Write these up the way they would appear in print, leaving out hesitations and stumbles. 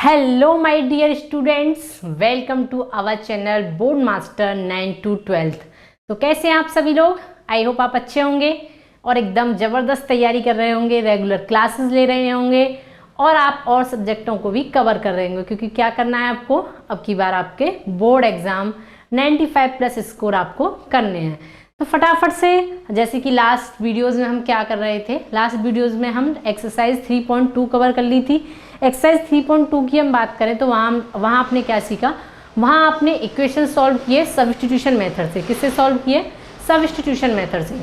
Hello my dear students, welcome to our channel board master 9 to 12। तो कैसे हैं आप सभी लोग? आई होप आप अच्छे होंगे और एकदम ज़बरदस्त तैयारी कर रहे होंगे, रेगुलर क्लासेस ले रहे होंगे और आप और सब्जेक्टों को भी कवर कर रहे होंगे, क्योंकि क्या करना है आपको, अब की बार आपके बोर्ड एग्ज़ाम 95+ स्कोर आपको करने हैं। तो फटाफट से, जैसे कि लास्ट वीडियोज़ में हम क्या कर रहे थे, लास्ट वीडियोज़ में हम एक्सरसाइज 3.2 कवर कर ली थी। एक्सरसाइज 3.2 की हम बात करें तो वहाँ आपने क्या सीखा, वहाँ आपने इक्वेशन सॉल्व किए सब्स्टिट्यूशन मेथड से। किससे सॉल्व किए? सब्स्टिट्यूशन मेथड से।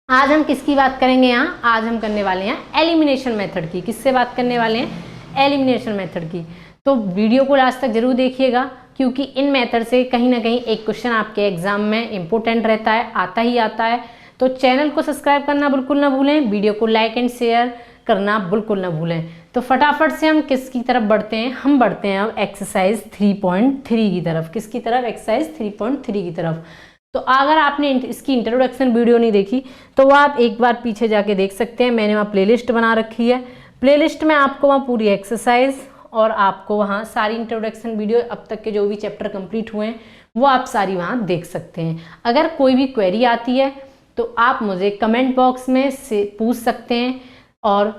आज हम किसकी बात करेंगे यहाँ? आज हम करने वाले हैं एलिमिनेशन मेथड की। किससे बात करने वाले हैं? एलिमिनेशन मेथड की। तो वीडियो को लास्ट तक जरूर देखिएगा, क्योंकि इन मेथड से कहीं ना कहीं एक क्वेश्चन आपके एग्जाम में इंपॉर्टेंट रहता है, आता ही आता है। तो चैनल को सब्सक्राइब करना बिल्कुल ना भूलें, वीडियो को लाइक एंड शेयर करना बिल्कुल ना भूलें। तो फटाफट से हम किसकी तरफ बढ़ते हैं? हम बढ़ते हैं अब एक्सरसाइज 3.3 की तरफ। किसकी तरफ? एक्सरसाइज 3.3 की तरफ। तो अगर आपने इसकी इंट्रोडक्शन वीडियो नहीं देखी तो वो आप एक बार पीछे जाके देख सकते हैं। मैंने वहाँ प्लेलिस्ट बना रखी है। प्लेलिस्ट में आपको वहाँ पूरी एक्सरसाइज और आपको वहाँ सारी इंट्रोडक्शन वीडियो, अब तक के जो भी चैप्टर कंप्लीट हुए हैं वो आप सारी वहाँ देख सकते हैं। अगर कोई भी क्वेरी आती है तो आप मुझे कमेंट बॉक्स में से पूछ सकते हैं और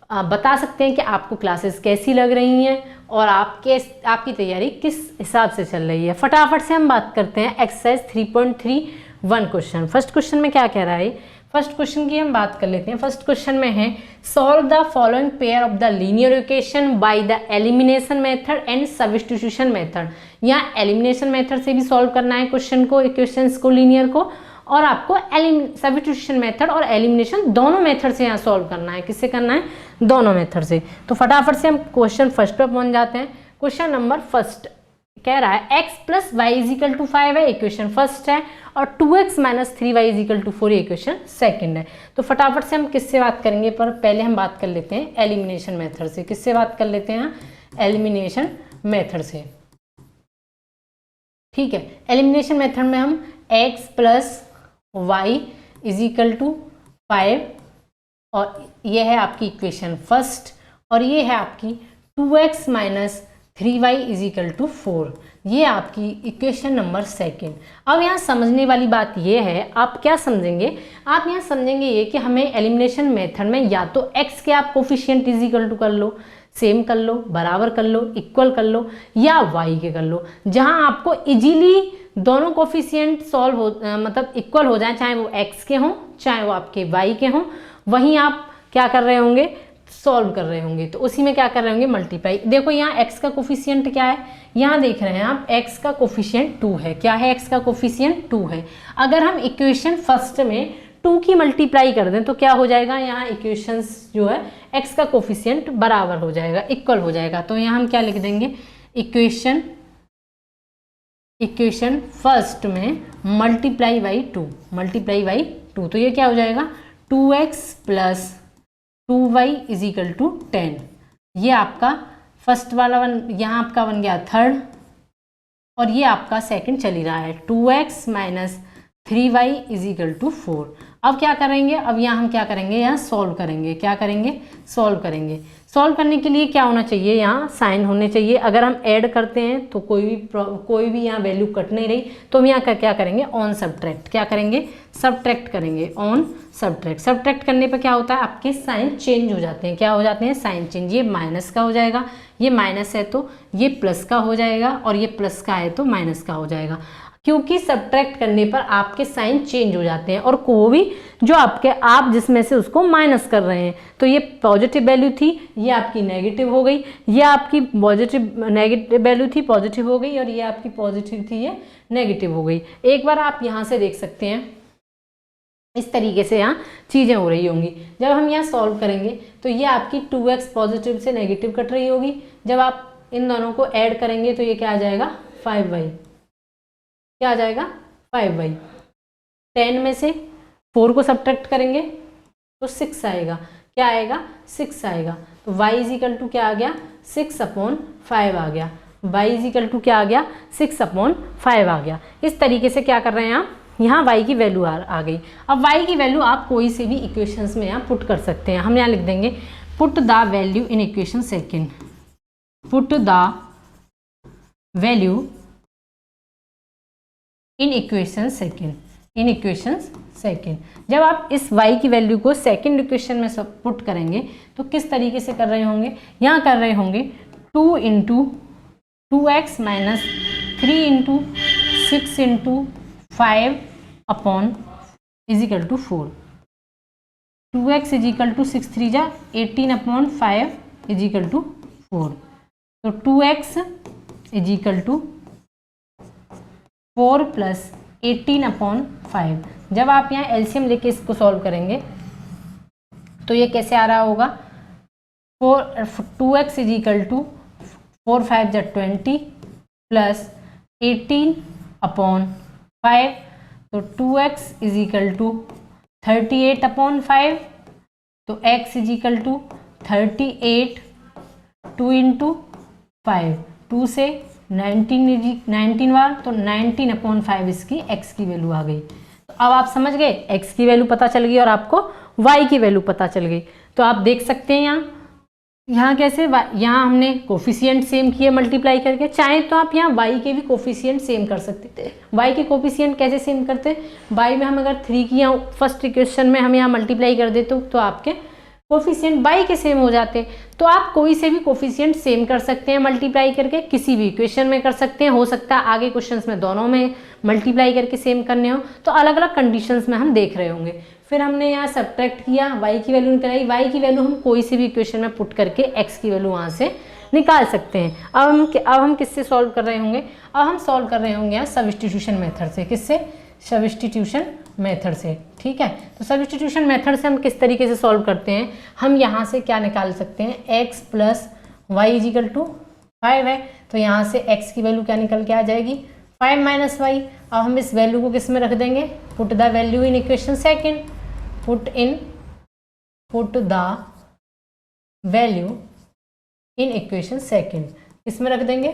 बता सकते हैं कि आपको क्लासेस कैसी लग रही हैं और आपकी तैयारी किस हिसाब से चल रही है। फटाफट से हम बात करते हैं एक्सरसाइज 3.3 1 क्वेश्चन। फर्स्ट क्वेश्चन में क्या कह रहा है? फर्स्ट क्वेश्चन की हम बात कर लेते हैं। फर्स्ट क्वेश्चन में है solve the following pair of the linear equation by the elimination method and substitution method. यहाँ एलिमिनेशन मेथड से भी सॉल्व करना है क्वेश्चन को, इक्वेशंस को, लीनियर को, और आपको सब्स्टिट्यूशन मेथड और एलिमिनेशन दोनों मेथड से यहाँ सॉल्व करना है। किससे करना है? दोनों मेथड से। तो फटाफट से हम क्वेश्चन फर्स्ट पर पहुंच जाते हैं। क्वेश्चन नंबर फर्स्ट कह रहा है x + y = 5 है, इक्वेशन फर्स्ट है, और 2x - 3y = 4 इक्वेशन सेकंड है। तो फटाफट से हम किससे बात करेंगे? पर पहले हम बात कर लेते हैं एलिमिनेशन मेथड से। किससे बात कर लेते हैं? एलिमिनेशन मेथड से। ठीक है, एलिमिनेशन मेथड में हम x + y = 5 और ये है आपकी इक्वेशन फर्स्ट, और ये है आपकी 2x - 3y = 4, ये आपकी इक्वेशन नंबर सेकंड। अब यहाँ समझने वाली बात ये है, आप क्या समझेंगे? आप यहाँ समझेंगे ये कि हमें एलिमिनेशन मेथड में या तो x के आप कोफिशिएंट = कर लो, सेम कर लो, बराबर कर लो, इक्वल कर लो, या y के कर लो, जहाँ आपको इजीली दोनों कोफिशिएंट सॉल्व हो, मतलब इक्वल हो जाए, चाहे वो x के हों चाहे वो आपके y के हों, वहीं आप क्या कर रहे होंगे? सॉल्व कर रहे होंगे। तो उसी में क्या कर रहे होंगे? मल्टीप्लाई। देखो यहाँ x का कोफिशिएंट क्या है, यहाँ देख रहे हैं आप, x का कोफिशिएंट 2 है। क्या है? x का कोफिशिएंट 2 है। अगर हम इक्वेशन फर्स्ट में 2 की मल्टीप्लाई कर दें तो क्या हो जाएगा? यहाँ इक्वेशंस जो है x का कोफिशिएंट बराबर हो जाएगा, इक्वल हो जाएगा। तो यहाँ हम क्या लिख देंगे? इक्वेशन फर्स्ट में मल्टीप्लाई बाई 2। तो ये क्या हो जाएगा? 2x + 2y = 10। ये आपका फर्स्ट वाला यहाँ आपका बन गया थर्ड, और ये आपका सेकंड चल ही रहा है 2x - 3y = 4। अब क्या करेंगे? अब यहाँ हम क्या करेंगे? यहाँ सॉल्व करेंगे। क्या करेंगे? सॉल्व करेंगे। सॉल्व करने के लिए क्या होना चाहिए? यहाँ साइन होने चाहिए। अगर हम ऐड करते हैं तो कोई भी यहाँ वैल्यू कट नहीं रही, तो हम यहाँ क्या करेंगे? On subtract. क्या करेंगे? सब्ट्रैक्ट करेंगे, ऑन सब्ट्रैक्ट। सब्ट्रैक्ट करने पर क्या होता है? आपके साइन चेंज हो जाते हैं। क्या हो जाते हैं? Sign change. ये माइनस का हो जाएगा, ये माइनस है तो ये प्लस का हो जाएगा, और ये प्लस का है तो माइनस का हो जाएगा, क्योंकि सब्ट्रैक्ट करने पर आपके साइन चेंज हो जाते हैं, और को भी जो आप जिसमें से उसको माइनस कर रहे हैं। तो ये पॉजिटिव वैल्यू थी, ये आपकी नेगेटिव हो गई, ये आपकी नेगेटिव वैल्यू थी, पॉजिटिव हो गई, और ये आपकी पॉजिटिव थी, ये नेगेटिव हो गई। एक बार आप यहाँ से देख सकते हैं, इस तरीके से यहाँ चीज़ें हो रही होंगी। जब हम यहाँ सॉल्व करेंगे तो ये आपकी 2x पॉजिटिव से नेगेटिव कट रही होगी। जब आप इन दोनों को ऐड करेंगे तो ये क्या आ जाएगा? 5y। क्या आ जाएगा? 5y। 10 में से 4 को सब्ट्रैक्ट करेंगे तो 6 आएगा। क्या आएगा? 6 आएगा। तो y = क्या आ गया? 6/5 आ गया। y = क्या आ गया? 6/5 आ गया। इस तरीके से क्या कर रहे हैं आप? यहाँ y की वैल्यू आ गई। अब y की वैल्यू आप कोई से भी इक्वेशंस में यहाँ पुट कर सकते हैं। हम यहाँ लिख देंगे put the value in equation second. Put the value in equation second, in equation second. जब आप इस y की वैल्यू को सेकेंड इक्वेशन में सब पुट करेंगे तो किस तरीके से कर रहे होंगे, यहाँ कर रहे होंगे 2 into 2x minus 3 into 6 into 5 upon equal to 4। 2x equal to 6 3 जा 18 अपॉन 5 इजिकल टू 4। तो 2x equal to 4 plus 18 upon 5। जब आप यहाँ एलसीएम लेके इसको सॉल्व करेंगे तो ये कैसे आ रहा होगा, 2x इजिकल टू 4 5 जा 20 प्लस 18 अपॉन 5। तो 2x इजिकल टू 38 अपॉन 5। तो x इजिकल टू 38 2 इंटू 5, 2 से 19 बार, तो 19 अपॉन 5 इसकी x की वैल्यू आ गई। तो अब आप समझ गए, x की वैल्यू पता चल गई और आपको y की वैल्यू पता चल गई। तो आप देख सकते हैं यहाँ कैसे, यहाँ हमने कोफिशिएंट सेम किए मल्टीप्लाई करके, चाहे तो आप यहाँ y के भी कोफिशिएंट सेम कर सकते थे। y के कोफिशिएंट कैसे सेम करते, y में हम अगर 3 की यहाँ फर्स्ट इक्वेशन में हम यहाँ मल्टीप्लाई कर देते तो आपके कोफिशिएंट y के सेम हो जाते। तो आप कोई से भी कोफिशिएंट सेम कर सकते हैं मल्टीप्लाई करके, किसी भी इक्वेशन में कर सकते हैं। हो सकता है आगे क्वेश्चंस में दोनों में मल्टीप्लाई करके सेम करने हो, तो अलग अलग कंडीशंस में हम देख रहे होंगे। फिर हमने यहाँ सब्ट्रैक्ट किया, y की वैल्यू निकाली, y की वैल्यू हम कोई से भी इक्वेशन में पुट करके x की वैल्यू वहाँ से निकाल सकते हैं। अब हम किससे सॉल्व कर रहे होंगे, अब हम सॉल्व कर रहे होंगे यहाँ सब्स्टिट्यूशन मेथड से। किससे, सब्स्टिट्यूशन मेथड से। ठीक है, तो सब्स्टिट्यूशन मेथड से हम किस तरीके से सॉल्व करते हैं, हम यहाँ से क्या निकाल सकते हैं, x plus y is equal to 5 है। तो यहाँ से x की वैल्यू क्या निकल के आ जाएगी, 5 माइनस वाई। अब हम इस वैल्यू को किस में रख देंगे, put the value in equation second, put the value in equation second. किस में रख देंगे,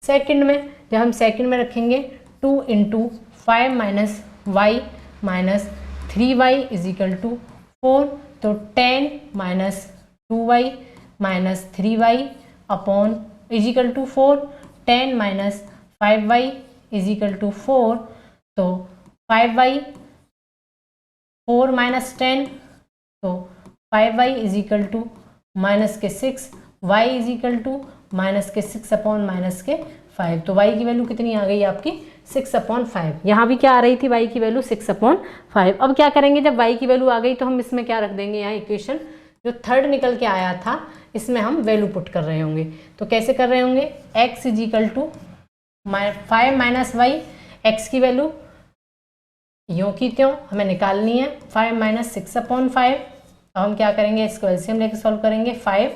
सेकेंड में। जब हम सेकेंड में रखेंगे 2 into 5 minus y minus 3y is equal to 4। तो 10 minus 2y minus 3y upon equal to 4, 10 minus 5y equal to 4। तो 5y 4 माइनस 10, तो 5y इजिकल टू माइनस के 6, y इजिकल टू माइनस के 6 अपॉन माइनस के 5। तो y की value कितनी आ गई आपकी, 6 अपॉन 5। यहाँ भी क्या आ रही थी, y की वैल्यू 6 अपॉन 5। अब क्या करेंगे, जब y की वैल्यू आ गई तो हम इसमें क्या रख देंगे, यहाँ इक्वेशन जो थर्ड निकल के आया था इसमें हम वैल्यू पुट कर रहे होंगे। तो कैसे कर रहे होंगे, x equal to 5 minus y, x की वैल्यू यूँ की त्यों हमें निकालनी है, 5 माइनस 6 अपॉन 5। अब हम क्या करेंगे, इसको एलसीएम लेके सॉल्व करेंगे। 5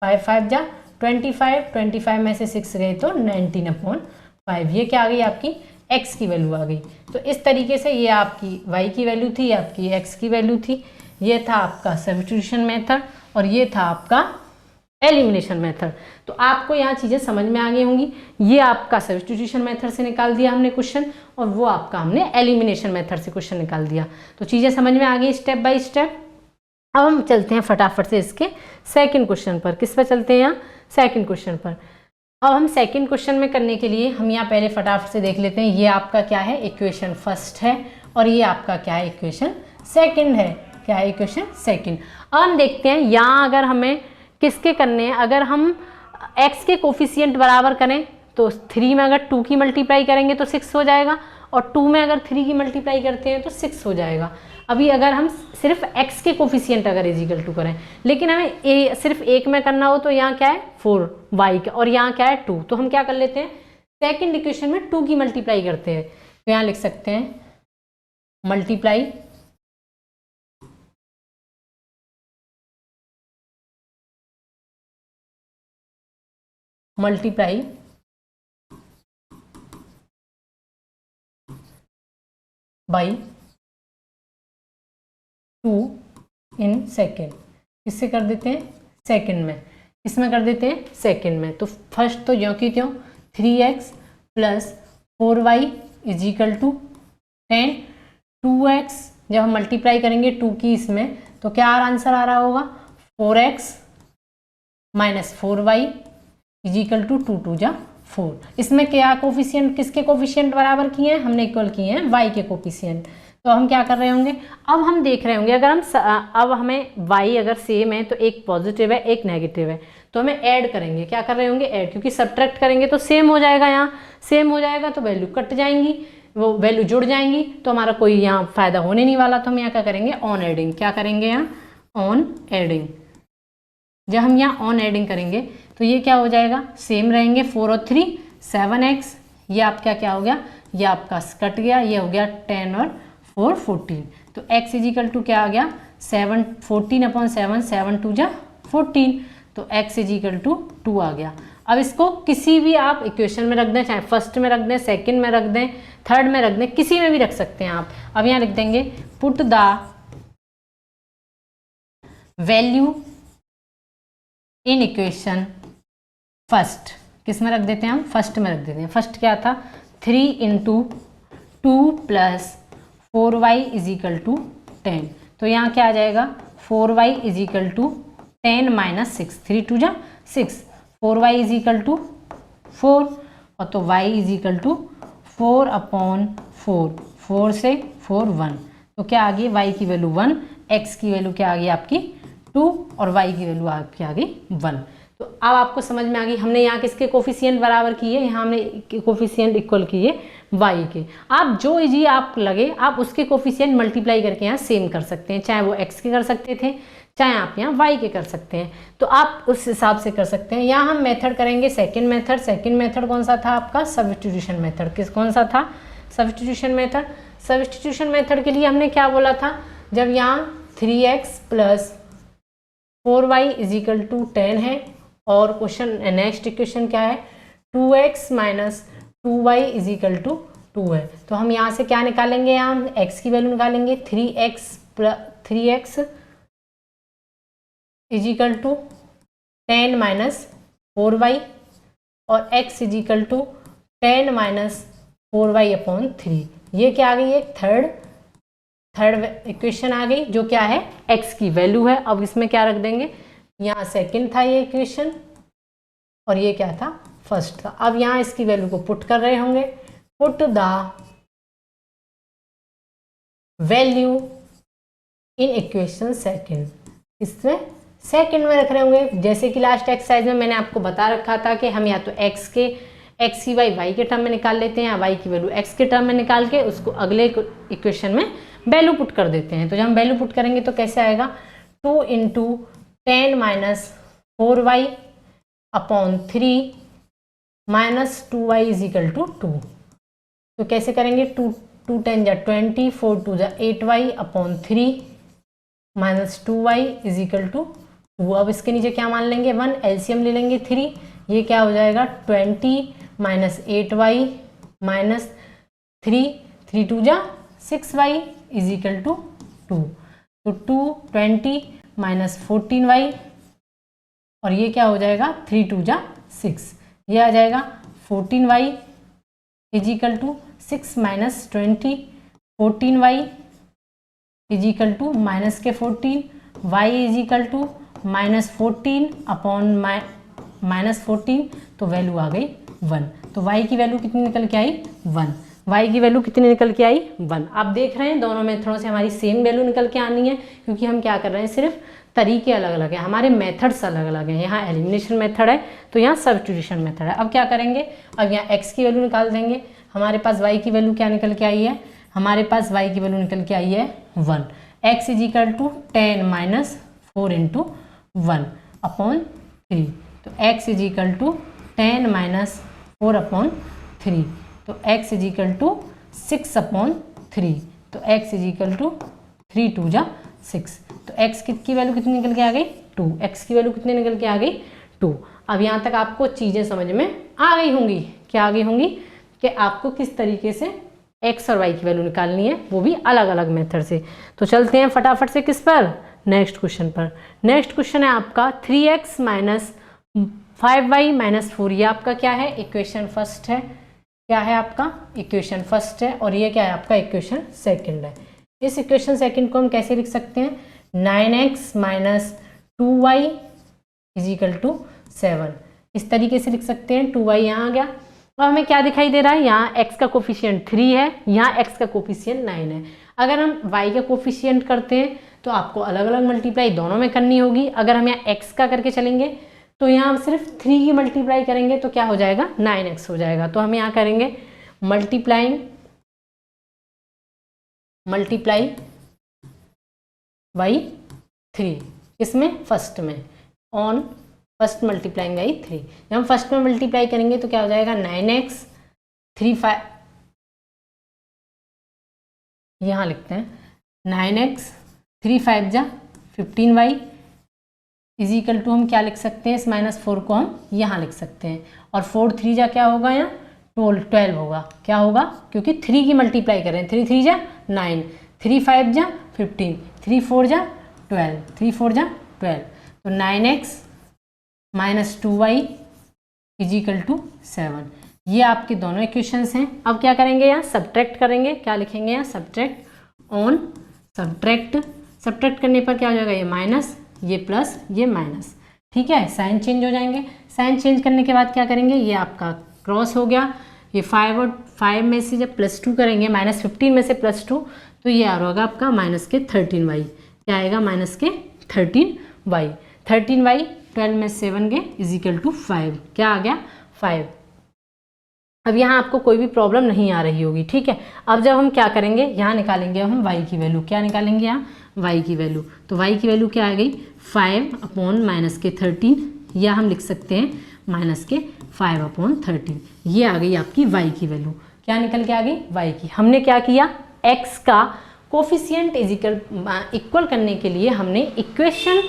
5 जा 25, 25 में से 6 गए तो 19 अपॉन 5। ये क्या आ गई, आपकी x की वैल्यू आ गई। तो इस तरीके से ये आपकी y की वैल्यू थी, आपकी x की वैल्यू थी। ये था आपका सब्स्टिट्यूशन मेथड और ये था आपका एलिमिनेशन मेथड। तो आपको यहाँ चीज़ें समझ में आ गई होंगी। ये आपका सब्स्टिट्यूशन मेथड से निकाल दिया हमने क्वेश्चन, और वो आपका हमने एलिमिनेशन मेथड से क्वेश्चन निकाल दिया। तो चीज़ें समझ में आ गई स्टेप बाय स्टेप। अब हम चलते हैं फटाफट से इसके सेकंड क्वेश्चन पर। किस पर चलते हैं, यहाँ सेकंड क्वेश्चन पर। अब हम सेकंड क्वेश्चन में करने के लिए हम यहाँ पहले फटाफट से देख लेते हैं, ये आपका क्या है, इक्वेशन फर्स्ट है, और ये आपका क्या है, इक्वेशन सेकंड है। क्या है, इक्वेशन सेकंड। अब हम देखते हैं यहाँ अगर हमें किसके करने हैं, अगर हम x के कोफिशिएंट बराबर करें तो 3 में अगर 2 की मल्टीप्लाई करेंगे तो 6 हो जाएगा, और 2 में अगर 3 की मल्टीप्लाई करते हैं तो 6 हो जाएगा। अभी अगर हम सिर्फ x के कोफिशिएंट अगर इजिकल टू करें, लेकिन हमें सिर्फ एक में करना हो तो यहाँ क्या है 4y का, और यहाँ क्या है 2। तो हम क्या कर लेते हैं, सेकंड इक्वेशन में 2 की मल्टीप्लाई करते हैं। तो यहाँ लिख सकते हैं मल्टीप्लाई बाई 2 इन सेकेंड। इससे कर देते हैं सेकेंड में, इसमें कर देते हैं सेकेंड में। तो फर्स्ट तो ज्यों की त्यों 3x plus 4y is equal to 10, 2x जब हम मल्टीप्लाई करेंगे 2 की इसमें तो क्या आंसर आ रहा होगा, 4x minus 4y is equal to 2 2 जा 4। इसमें क्या कोफिशिएंट, किसके कोफिशिएंट बराबर किए हैं, हमने इक्वल किए हैं y के कोफिशिएंट। तो हम क्या कर रहे होंगे, अब हम देख रहे होंगे अगर हम अब हमें y अगर सेम है तो एक पॉजिटिव है एक नेगेटिव है, तो हमें ऐड करेंगे, क्या कर रहे होंगे, ऐड, क्योंकि सब्ट्रैक्ट करेंगे तो सेम हो जाएगा, यहाँ सेम हो जाएगा तो वैल्यू कट जाएंगी, वो वैल्यू जुड़ जाएंगी, तो हमारा कोई यहाँ फायदा होने नहीं वाला। तो हम यहाँ क्या करेंगे, ऑन एडिंग, क्या करेंगे यहाँ ऑन एडिंग। जब हम यहाँ ऑन एडिंग करेंगे तो ये क्या हो जाएगा, सेम रहेंगे, 4 और 3 7x, ये आपका क्या हो गया, ये आपका कट गया, ये हो गया 10 और 4 14। तो x इज इक्वल टू क्या आ गया 7 14/7 7 2 जा 14, तो x इज इक्वल टू 2 आ गया। अब इसको किसी भी आप इक्वेशन में रख दें, चाहे फर्स्ट में रख दें, सेकंड में रख दें, थर्ड में रख दें, किसी में भी रख सकते हैं आप। अब यहाँ लिख देंगे put the value in equation first, किस में रख देते हैं हम, फर्स्ट में रख देते हैं। फर्स्ट क्या था 3 × 2 + 4y इज इक्वल टू 10, तो यहाँ क्या आ जाएगा 4y इज इक्वल टू 10 - 6, 3 2 जा 6, 4y इज इक्वल टू 4, और तो y इज इक्वल टू 4/4, 4 से 4 1, तो क्या आ गई y की वैल्यू 1, x की वैल्यू क्या आ गई आपकी 2 और y की वैल्यू आपकी आ गई 1। तो अब आपको समझ में आ गई, हमने यहाँ किसके कोफिशिएंट बराबर किए, यहाँ हमने कोफिशिएंट इक्वल किए y के। आप जो इजी आप लगे आप उसके कोफिशिएंट मल्टीप्लाई करके यहाँ सेम कर सकते हैं, चाहे वो x के कर सकते थे, चाहे आप यहाँ y के कर सकते हैं, तो आप उस हिसाब से कर सकते हैं। यहाँ हम मेथड करेंगे सेकंड मेथड। सेकंड मेथड कौन सा था आपका, सब्स्टिट्यूशन मेथड। कौन सा था, सब्स्टिट्यूशन मेथड। सब्स्टिट्यूशन मेथड के लिए हमने क्या बोला था, जब यहाँ 3x + 4y is equal to 10 है, और क्वेश्चन नेक्स्ट इक्वेशन क्या है 2x - 2y is equal to 2 है, तो हम यहाँ से क्या निकालेंगे, यहाँ x की वैल्यू निकालेंगे 3x is equal to 10 - 4y, और x is equal to 10 - 4y/3। ये क्या आ गई, एक थर्ड इक्वेशन आ गई, जो क्या है x की वैल्यू है। अब इसमें क्या रख देंगे, यहाँ सेकंड था ये इक्वेशन, और ये क्या था फर्स्ट था। अब यहाँ इसकी वैल्यू को पुट कर रहे होंगे, put the value in equation second, इसमें सेकंड में रख रहे होंगे। जैसे कि लास्ट एक्सरसाइज में मैंने आपको बता रखा था कि हम या तो x की वैल्यू y के टर्म में निकाल लेते हैं, या y की वैल्यू x के टर्म में निकाल के उसको अगले इक्वेशन में वैल्यू पुट कर देते हैं। तो जब हम वैल्यू पुट करेंगे तो कैसे आएगा, 2 × 10 - 4y/3 - 2y is equal to 2। तो कैसे करेंगे, 2 10 जा 20, 4 2 जा 8y/3 - 2y is equal to 2। अब इसके नीचे क्या मान लेंगे 1, एलसीएम ले लेंगे 3, ये क्या हो जाएगा 20 - 8y - 3, 3 2 जा 6y इज इक्वल टू 2। तो 2 20 - 14y, और ये क्या हो जाएगा 3 2 जा 6, ये आ जाएगा 14y is equal to 6 - 20, 14y is equal to -14, y is equal to -14/-14, तो वैल्यू आ गई 1। तो y की वैल्यू कितनी निकल के आई 1, y की वैल्यू कितनी निकल के आई 1। आप देख रहे हैं दोनों मेथडों से हमारी सेम वैल्यू निकल के आनी है, क्योंकि हम क्या कर रहे हैं, सिर्फ तरीके अलग अलग हैं, हमारे मेथड्स अलग अलग हैं। यहाँ एलिमिनेशन मेथड है तो यहाँ सब्स्टिट्यूशन मेथड है। अब क्या करेंगे, अब यहाँ x की वैल्यू निकाल देंगे। हमारे पास y की वैल्यू क्या निकल के आई है, हमारे पास y की वैल्यू निकल के आई है 1। x इज इक्वल टू 10 - 4 × 1/3, तो x इज इक्वल टू 10 - 4/3, तो x इज इक्वल टू 6/3, तो x इज इक्वल टू 3 2 जा 6, तो x की वैल्यू कितनी निकल के आ गई 2, x की वैल्यू कितनी निकल के आ गई 2। अब यहाँ तक आपको चीज़ें समझ में आ गई होंगी, क्या आ गई होंगी कि आपको किस तरीके से x और y की वैल्यू निकालनी है, वो भी अलग अलग मेथड से। तो चलते हैं फटाफट से किस पर, नेक्स्ट क्वेश्चन पर। नेक्स्ट क्वेश्चन है आपका 3x - 5y - 4, ये आपका क्या है, इक्वेशन फर्स्ट है। क्या है आपका, इक्वेशन फर्स्ट है, और ये क्या है आपका, इक्वेशन सेकंड है। इस इक्वेशन सेकंड को हम कैसे लिख सकते हैं, 9x - 2y is equal to 7। इस तरीके से लिख सकते हैं, 2y यहाँ आ गया। अब हमें क्या दिखाई दे रहा है, यहाँ x का कोफिशिएंट 3 है, यहाँ x का कोफिशिएंट 9 है। अगर हम y का कोफिशिएंट करते हैं तो आपको अलग अलग मल्टीप्लाई दोनों में करनी होगी। अगर हम यहाँ x का करके चलेंगे तो यहाँ हम सिर्फ 3 की मल्टीप्लाई करेंगे तो क्या हो जाएगा, 9x हो जाएगा। तो हम यहाँ करेंगे मल्टीप्लाई बाई 3, इसमें फर्स्ट में, ऑन फर्स्ट मल्टीप्लाइंग बाई 3। जब हम फर्स्ट में मल्टीप्लाई करेंगे तो क्या हो जाएगा, 9x 3 5, यहाँ लिखते हैं 9x 3 5 जा 15y इज इक्वल टू, हम क्या लिख सकते हैं, इस -4 को हम यहाँ लिख सकते हैं, और 4 3 जा क्या होगा, यहाँ 12 होगा। क्या होगा, क्योंकि 3 की मल्टीप्लाई कर रहे हैं, 3 3 जा 9, 3 5 जा 15, 3 4 जा 12, 3 4 जा 12, तो 9x -2y is equal to 7। ये आपके दोनों इक्वेशंस हैं। अब क्या करेंगे, यहाँ सब्ट्रैक्ट करेंगे। क्या लिखेंगे यहाँ, सब्ट्रैक्ट ऑन सब्ट्रैक्ट करने पर क्या हो जाएगा, ये माइनस, ये प्लस, ये माइनस, ठीक है, साइन चेंज हो जाएंगे। साइन चेंज करने के बाद क्या करेंगे, ये आपका क्रॉस हो गया, ये 5 और 5 में से जब +2 करेंगे, -15 में से +2, तो ये आ रहा होगा आपका -13y। क्या आएगा, -13y। 13y 12 में 7 गए इज इक्वल टू 5। क्या आ गया, 5। अब यहाँ आपको कोई भी प्रॉब्लम नहीं आ रही होगी, ठीक है। अब जब हम क्या करेंगे, यहाँ निकालेंगे हम y की वैल्यू। क्या निकालेंगे यहाँ, y की वैल्यू। तो y की वैल्यू क्या आ गई, 5/-13, या हम लिख सकते हैं -5/13। ये आ गई आपकी y की वैल्यू। क्या निकल के आ गई, y की। हमने क्या किया, x का कोफिशिएंट इक्वल करने के लिए हमने इक्वेशन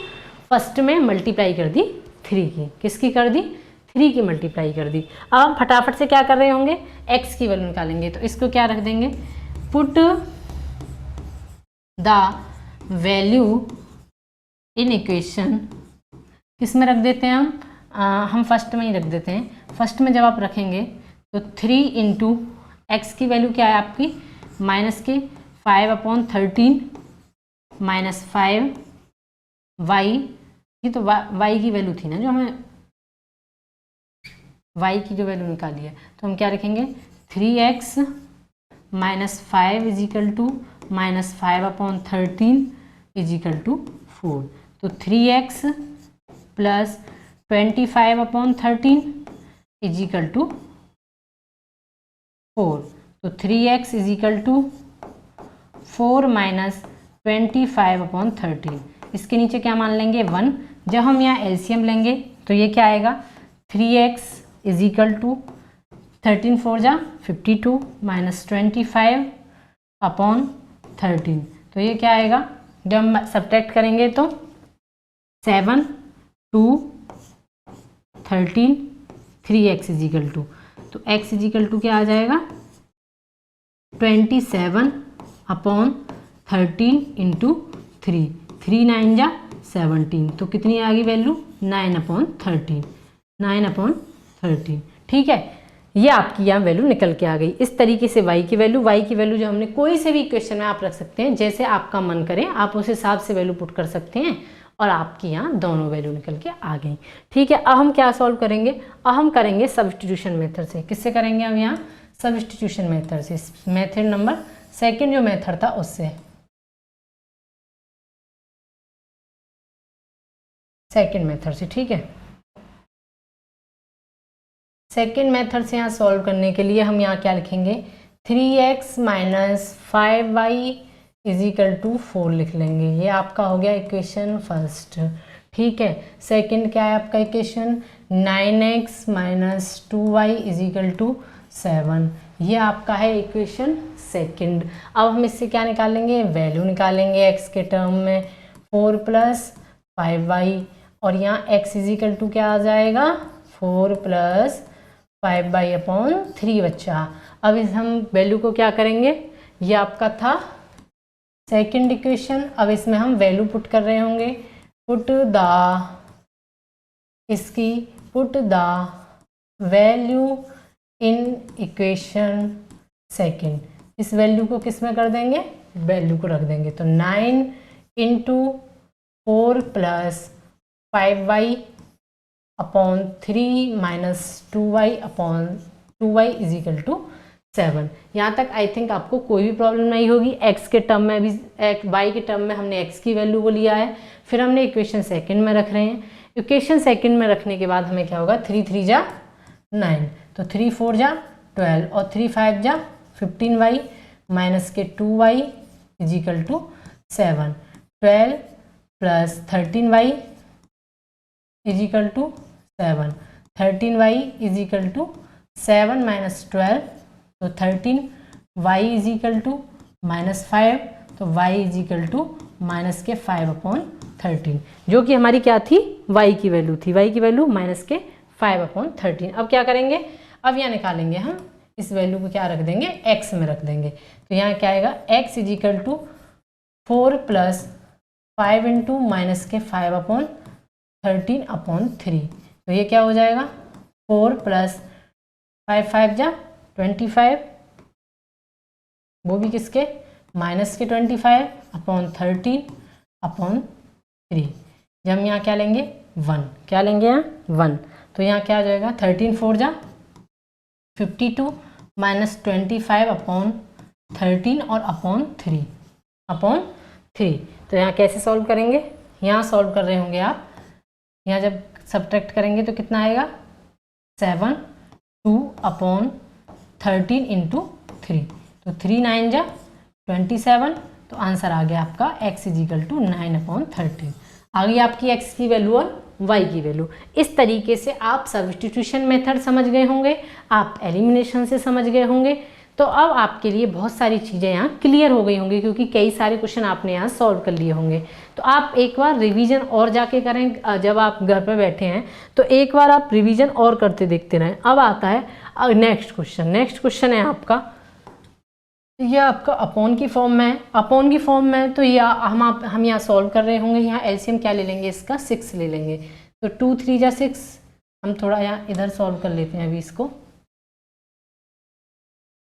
फर्स्ट में मल्टीप्लाई कर दी 3 की। किसकी कर दी, 3 की मल्टीप्लाई कर दी। अब हम फटाफट से क्या कर रहे होंगे, x की वैल्यू निकालेंगे। तो इसको क्या रख देंगे, put the value in equation, किस में रख देते हैं हम फर्स्ट में ही रख देते हैं। फर्स्ट में जब आप रखेंगे तो 3 इंटू एक्स की वैल्यू क्या है आपकी, -5/13 -5y, ये तो y की वैल्यू थी ना, जो हमें y की जो वैल्यू निकाली है। तो हम क्या रखेंगे, 3x -5 is equal to -5/13 is equal to 4। तो 3x plus 25/13 is equal to 4। तो 3x इज इक्वल टू 4 - 25/13। इसके नीचे क्या मान लेंगे, 1। जब हम यहाँ एलसीएम लेंगे तो ये क्या आएगा, 3x इज इक्वल टू 13 4 जा 52 -25/13। तो ये क्या आएगा, जब हम सब्ट्रैक्ट करेंगे तो 7 2 13 3x इज इक्वल टू, तो x इज इक्वल टू क्या आ जाएगा, 27/13 इंटू 3, 3 9 जा 17। तो कितनी आ गई वैल्यू, 9/13। ठीक है, ये आपकी यहाँ वैल्यू निकल के आ गई। इस तरीके से y की वैल्यू जो हमने कोई से भी इक्वेशन में आप रख सकते हैं, जैसे आपका मन करे आप उस हिसाब से वैल्यू पुट कर सकते हैं, और आपकी यहाँ दोनों वैल्यू निकल के आ गई। ठीक है, अब हम क्या सॉल्व करेंगे, अब हम करेंगे सब्स्टिट्यूशन मेथड से। किससे करेंगे हम यहाँ, सब्स्टिट्यूशन मेथड से, मेथड नंबर 2 जो मेथड था उससे, सेकंड मेथड से। ठीक है, सेकंड मेथड से यहाँ सॉल्व करने के लिए हम यहाँ क्या लिखेंगे, 3x - 5y is equal to 4 लिख लेंगे। ये आपका हो गया इक्वेशन फर्स्ट। ठीक है, सेकंड क्या है आपका equation, 9x - 2y is equal to 7। ये आपका है इक्वेशन सेकंड। अब हम इससे क्या निकालेंगे, वैल्यू निकालेंगे x के टर्म में, 4 + 5y, और यहाँ x इज इक्वल टू क्या आ जाएगा, 4 + 5/3 बच्चा। अब इस हम वैल्यू को क्या करेंगे, ये आपका था सेकंड इक्वेशन। अब इसमें हम वैल्यू पुट कर रहे होंगे, put the value in equation second. इस वैल्यू को किस में कर देंगे, वैल्यू को रख देंगे। तो 9 × 4 + 5y upon 3 minus 2y upon 2y is equal to 7। यहाँ तक आई थिंक आपको कोई भी प्रॉब्लम नहीं होगी। x के टर्म में भी y के टर्म में हमने x की वैल्यू को लिया है, फिर हमने इक्वेशन सेकंड में रख रहे हैं। इक्वेशन सेकंड में रखने के बाद हमें क्या होगा, 3 3 जा 9, तो 3 4 जा 12 और 3 5 जा 15y माइनस के 2y is equal to 7। 12 plus 13y is equal to 7। 13y is equal to 7 minus 12, तो 13y is equal to minus 5, तो y is equal to minus के 5 अपॉन 13, जो कि हमारी क्या थी, y की वैल्यू थी। y की वैल्यू माइनस के 5 अपॉन 13। अब क्या करेंगे, अब यहाँ निकालेंगे हम, इस वैल्यू को क्या रख देंगे, x में रख देंगे। तो यहाँ क्या आएगा, x is equal to 4 plus 5 into minus के 5 अपॉन 13 अपॉन 3। तो ये क्या हो जाएगा, 4 प्लस 5 5 जा 25, वो भी किसके, माइनस के 25 अपॉन 13 अपॉन 3। जब हम यहाँ क्या लेंगे, 1, क्या लेंगे यहाँ 1, तो यहाँ क्या आ जाएगा, 13 4 जा 52 माइनस 25 अपॉन 13 और अपॉन 3। तो यहाँ कैसे सॉल्व करेंगे, यहाँ सॉल्व कर रहे होंगे आप, यहाँ जब सब्ट्रैक्ट करेंगे तो कितना आएगा, 7 2 अपॉन 13 इंटू 3, तो 3 9 जा 27, तो आंसर आ गया आपका x is equal to 9 upon 13। आ गई आपकी x की वैल्यू और y की वैल्यू। इस तरीके से आप सब्स्टिट्यूशन मेथड समझ गए होंगे, आप एलिमिनेशन से समझ गए होंगे। तो अब आपके लिए बहुत सारी चीज़ें यहाँ क्लियर हो गई होंगी, क्योंकि कई सारे क्वेश्चन आपने यहाँ सॉल्व कर लिए होंगे। तो आप एक बार रिवीजन और जाके करें, जब आप घर पर बैठे हैं तो एक बार आप रिवीजन और करते देखते रहें। अब आता है नेक्स्ट क्वेश्चन। नेक्स्ट क्वेश्चन है आपका, यह आपका अपॉन की फॉर्म में है। अपॉन की फॉर्म में तो या हम यहाँ सॉल्व कर रहे होंगे। यहाँ एलसीएम क्या ले लेंगे, इसका 6 ले लेंगे। तो 2 3 जा 6, हम थोड़ा यहाँ इधर सॉल्व कर लेते हैं अभी इसको।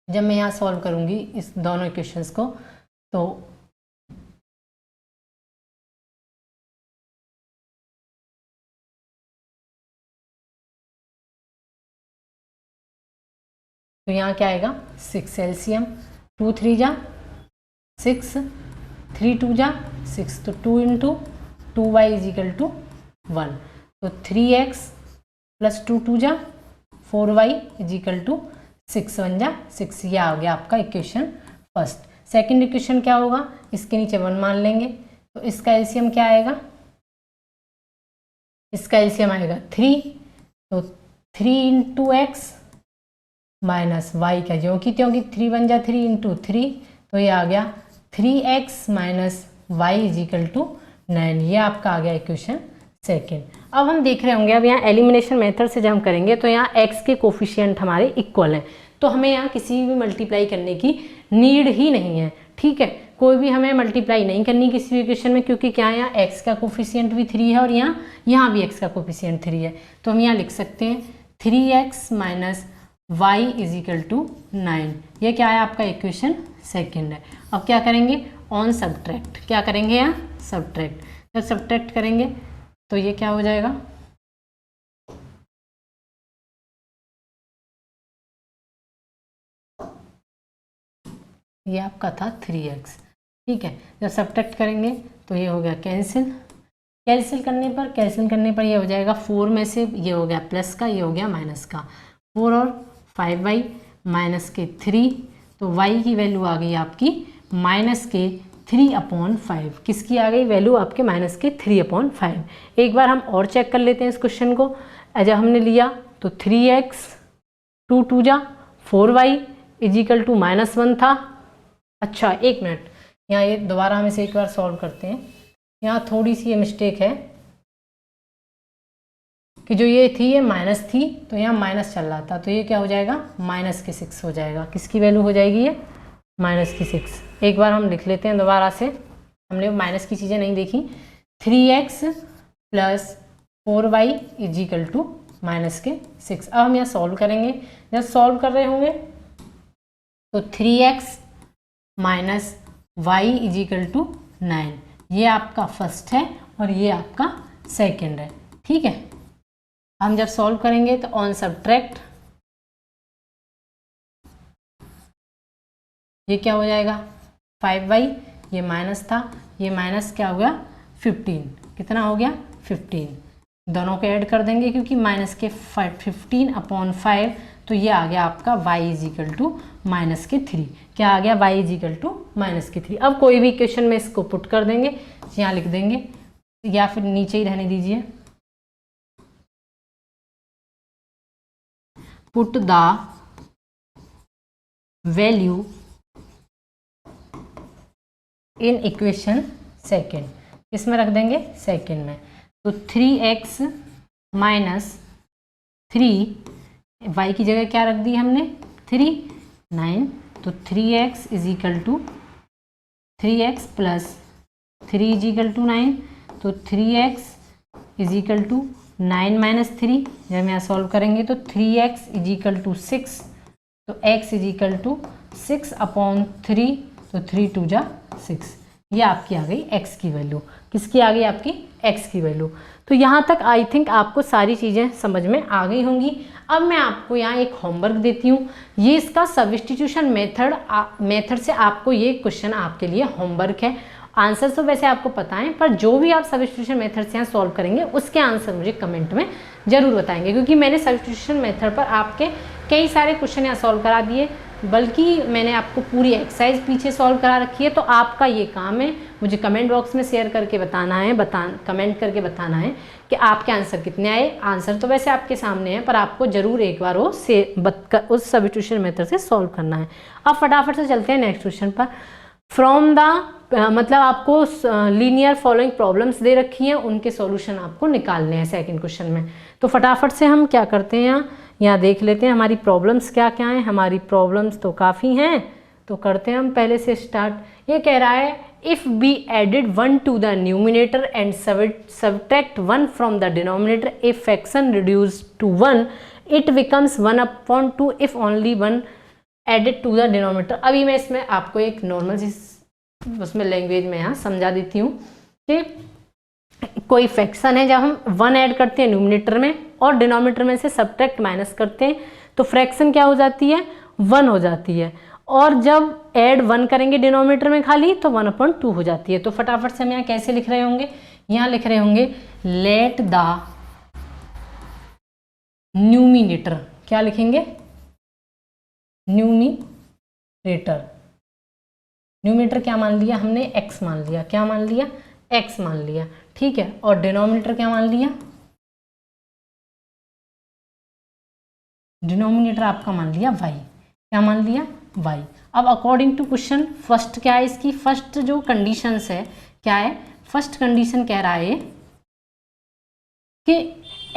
जब मैं यहाँ सॉल्व करूँगी इस दोनों इक्वेशंस को, तो यहाँ क्या आएगा, 6 एलसीएम, 2 3 जा 6, 3 2 जा 6, तो 2 into 2y is equal to 1, तो 3x प्लस 2 2 जा 4y इज इक्वल टू 6 1 जा 6। ये आ गया आपका इक्वेशन फर्स्ट। सेकंड इक्वेशन क्या होगा, इसके नीचे 1 मान लेंगे, तो इसका एलसीएम क्या आएगा, इसका एलसीएम आएगा 3, तो 3 इंटू एक्स माइनस वाई का जो कि त्यों कि 3 1 जा 3 इंटू 3, तो ये आ गया 3x minus y is equal to 9। ये आपका आ गया इक्वेशन सेकेंड। अब हम देख रहे होंगे, अब यहाँ एलिमिनेशन मेथड से जब हम करेंगे तो यहाँ x के कोफिशिएंट हमारे इक्वल हैं, तो हमें यहाँ किसी भी मल्टीप्लाई करने की नीड ही नहीं है। ठीक है, कोई भी हमें मल्टीप्लाई नहीं करनी किसी भी इक्वेशन में, क्योंकि क्या यहाँ x का कोफिशिएंट भी 3 है और यहाँ भी x का कोफिशिएंट 3 है। तो हम यहाँ लिख सकते हैं 3x minus y is equal to 9। ये क्या है आपका इक्वेशन सेकेंड है। अब क्या करेंगे, ऑन सब्ट्रैक्ट, क्या करेंगे यहाँ सब्ट्रैक्ट। जब सब्ट्रैक्ट करेंगे तो ये क्या हो जाएगा, ये आपका था 3x। ठीक है, जब सब्ट्रैक्ट करेंगे तो ये हो गया कैंसिल। कैंसिल करने पर ये हो जाएगा 4 में से ये हो गया प्लस का, ये हो गया माइनस का। 4 और 5y माइनस के 3, तो y की वैल्यू आ गई आपकी माइनस के 3/5। किसकी आ गई वैल्यू, आपके माइनस के 3/5। एक बार हम और चेक कर लेते हैं इस क्वेश्चन को। जब हमने लिया तो 3x 2 2 जा 4y इज इक्वल टू -1 था। अच्छा एक मिनट, यहाँ ये दोबारा हम इसे एक बार सॉल्व करते हैं। यहाँ थोड़ी सी ये मिस्टेक है कि जो ये थी ये माइनस थी, तो यहाँ माइनस चल रहा था, तो ये क्या हो जाएगा माइनस के 6 हो जाएगा। किसकी वैल्यू हो जाएगी ये, माइनस की 6। एक बार हम लिख लेते हैं दोबारा से, हमने माइनस की चीज़ें नहीं देखी। 3x plus 4y is equal to minus के 6। अब हम यहाँ सॉल्व करेंगे। जब सॉल्व कर रहे होंगे तो 3x minus y is equal to 9। ये आपका फर्स्ट है और ये आपका सेकंड है। ठीक है, हम जब सॉल्व करेंगे तो ऑन सब्ट्रैक्ट ये क्या हो जाएगा 5y, ये माइनस था, ये माइनस क्या हो गया 15, कितना हो गया 15, दोनों को ऐड कर देंगे क्योंकि माइनस के 15/5, तो ये आ गया आपका y इजिकल टू -3। क्या आ गया y इजिकल टू -3। अब कोई भी इक्वेशन में इसको पुट कर देंगे, यहाँ लिख देंगे या फिर नीचे ही रहने दीजिए, put the value in equation second, इसमें रख देंगे सेकेंड में, तो 3x - 3 y की जगह क्या रख दी हमने 3, 9, तो 3x equal to 3x plus 3 is equal to 9, तो 3x इजिकल टू 9 - 3, जब हम यहाँ सॉल्व करेंगे तो 3x इजिकल टू 6, तो x इजिकल टू 6/3, तो 3 2 जा 6, ये आपकी आ गई x की वैल्यू। किसकी आ गई आपकी x की वैल्यू। तो यहाँ तक आई थिंक आपको सारी चीज़ें समझ में आ गई होंगी। अब मैं आपको यहाँ एक होमवर्क देती हूँ, ये इसका सब्स्टिट्यूशन मेथड से आपको ये क्वेश्चन आपके लिए होमवर्क है। आंसर तो वैसे आपको पता है, पर जो भी आप सब्स्टिट्यूशन मेथड से यहाँ सॉल्व करेंगे उसके आंसर मुझे कमेंट में ज़रूर बताएंगे, क्योंकि मैंने सब्स्टिट्यूशन मेथड पर आपके कई सारे क्वेश्चन यहाँ सॉल्व करा दिए, बल्कि मैंने आपको पूरी एक्सरसाइज पीछे सॉल्व करा रखी है। तो आपका ये काम है मुझे कमेंट बॉक्स में शेयर करके बताना है, कमेंट करके बताना है कि आपके आंसर कितने आए। आंसर तो वैसे आपके सामने है, पर आपको ज़रूर एक बार वो उस सब्स्टिट्यूशन मेथड से सॉल्व करना है। अब फटाफट से चलते हैं नेक्स्ट क्वेश्चन पर। फ्रॉम द मतलब आपको लीनियर फॉलोइंग प्रॉब्लम्स दे रखी हैं, उनके सॉल्यूशन आपको निकालने हैं सेकंड क्वेश्चन में। तो फटाफट से हम क्या करते हैं, यहाँ देख लेते हैं हमारी प्रॉब्लम्स क्या क्या हैं। हमारी प्रॉब्लम्स तो काफ़ी हैं, तो करते हैं हम पहले से स्टार्ट। ये कह रहा है if B added 1 to the numerator and subtract 1 from the denominator, if fraction reduce to 1 it becomes 1/2 if only 1 added to the denominator. अभी मैं इसमें आपको एक नॉर्मल सी उसमें लैंग्वेज में यहाँ समझा देती हूँ कि कोई फ्रैक्शन है, जब हम 1 ऐड करते हैं न्यूमिनेटर में और डिनोमिनेटर में से सब्ट्रैक्ट माइनस करते हैं तो फ्रैक्शन क्या हो जाती है 1 हो जाती है, और जब ऐड 1 करेंगे डिनोमिनेटर में खाली तो 1/2 हो जाती है। तो फटाफट से हम यहाँ कैसे लिख रहे होंगे, यहाँ लिख रहे होंगे लेट द न्यूमिनेटर, क्या लिखेंगे न्यूमिनेटर, न्यूमिनेटर क्या मान लिया हमने x मान लिया, क्या मान लिया x मान लिया, ठीक है। और डिनोमिनेटर क्या मान लिया, डिनोमिनेटर आपका मान लिया y, क्या मान लिया y। अब अकॉर्डिंग टू क्वेश्चन फर्स्ट क्या है, इसकी फर्स्ट जो कंडीशंस है क्या है, फर्स्ट कंडीशन कह रहा है कि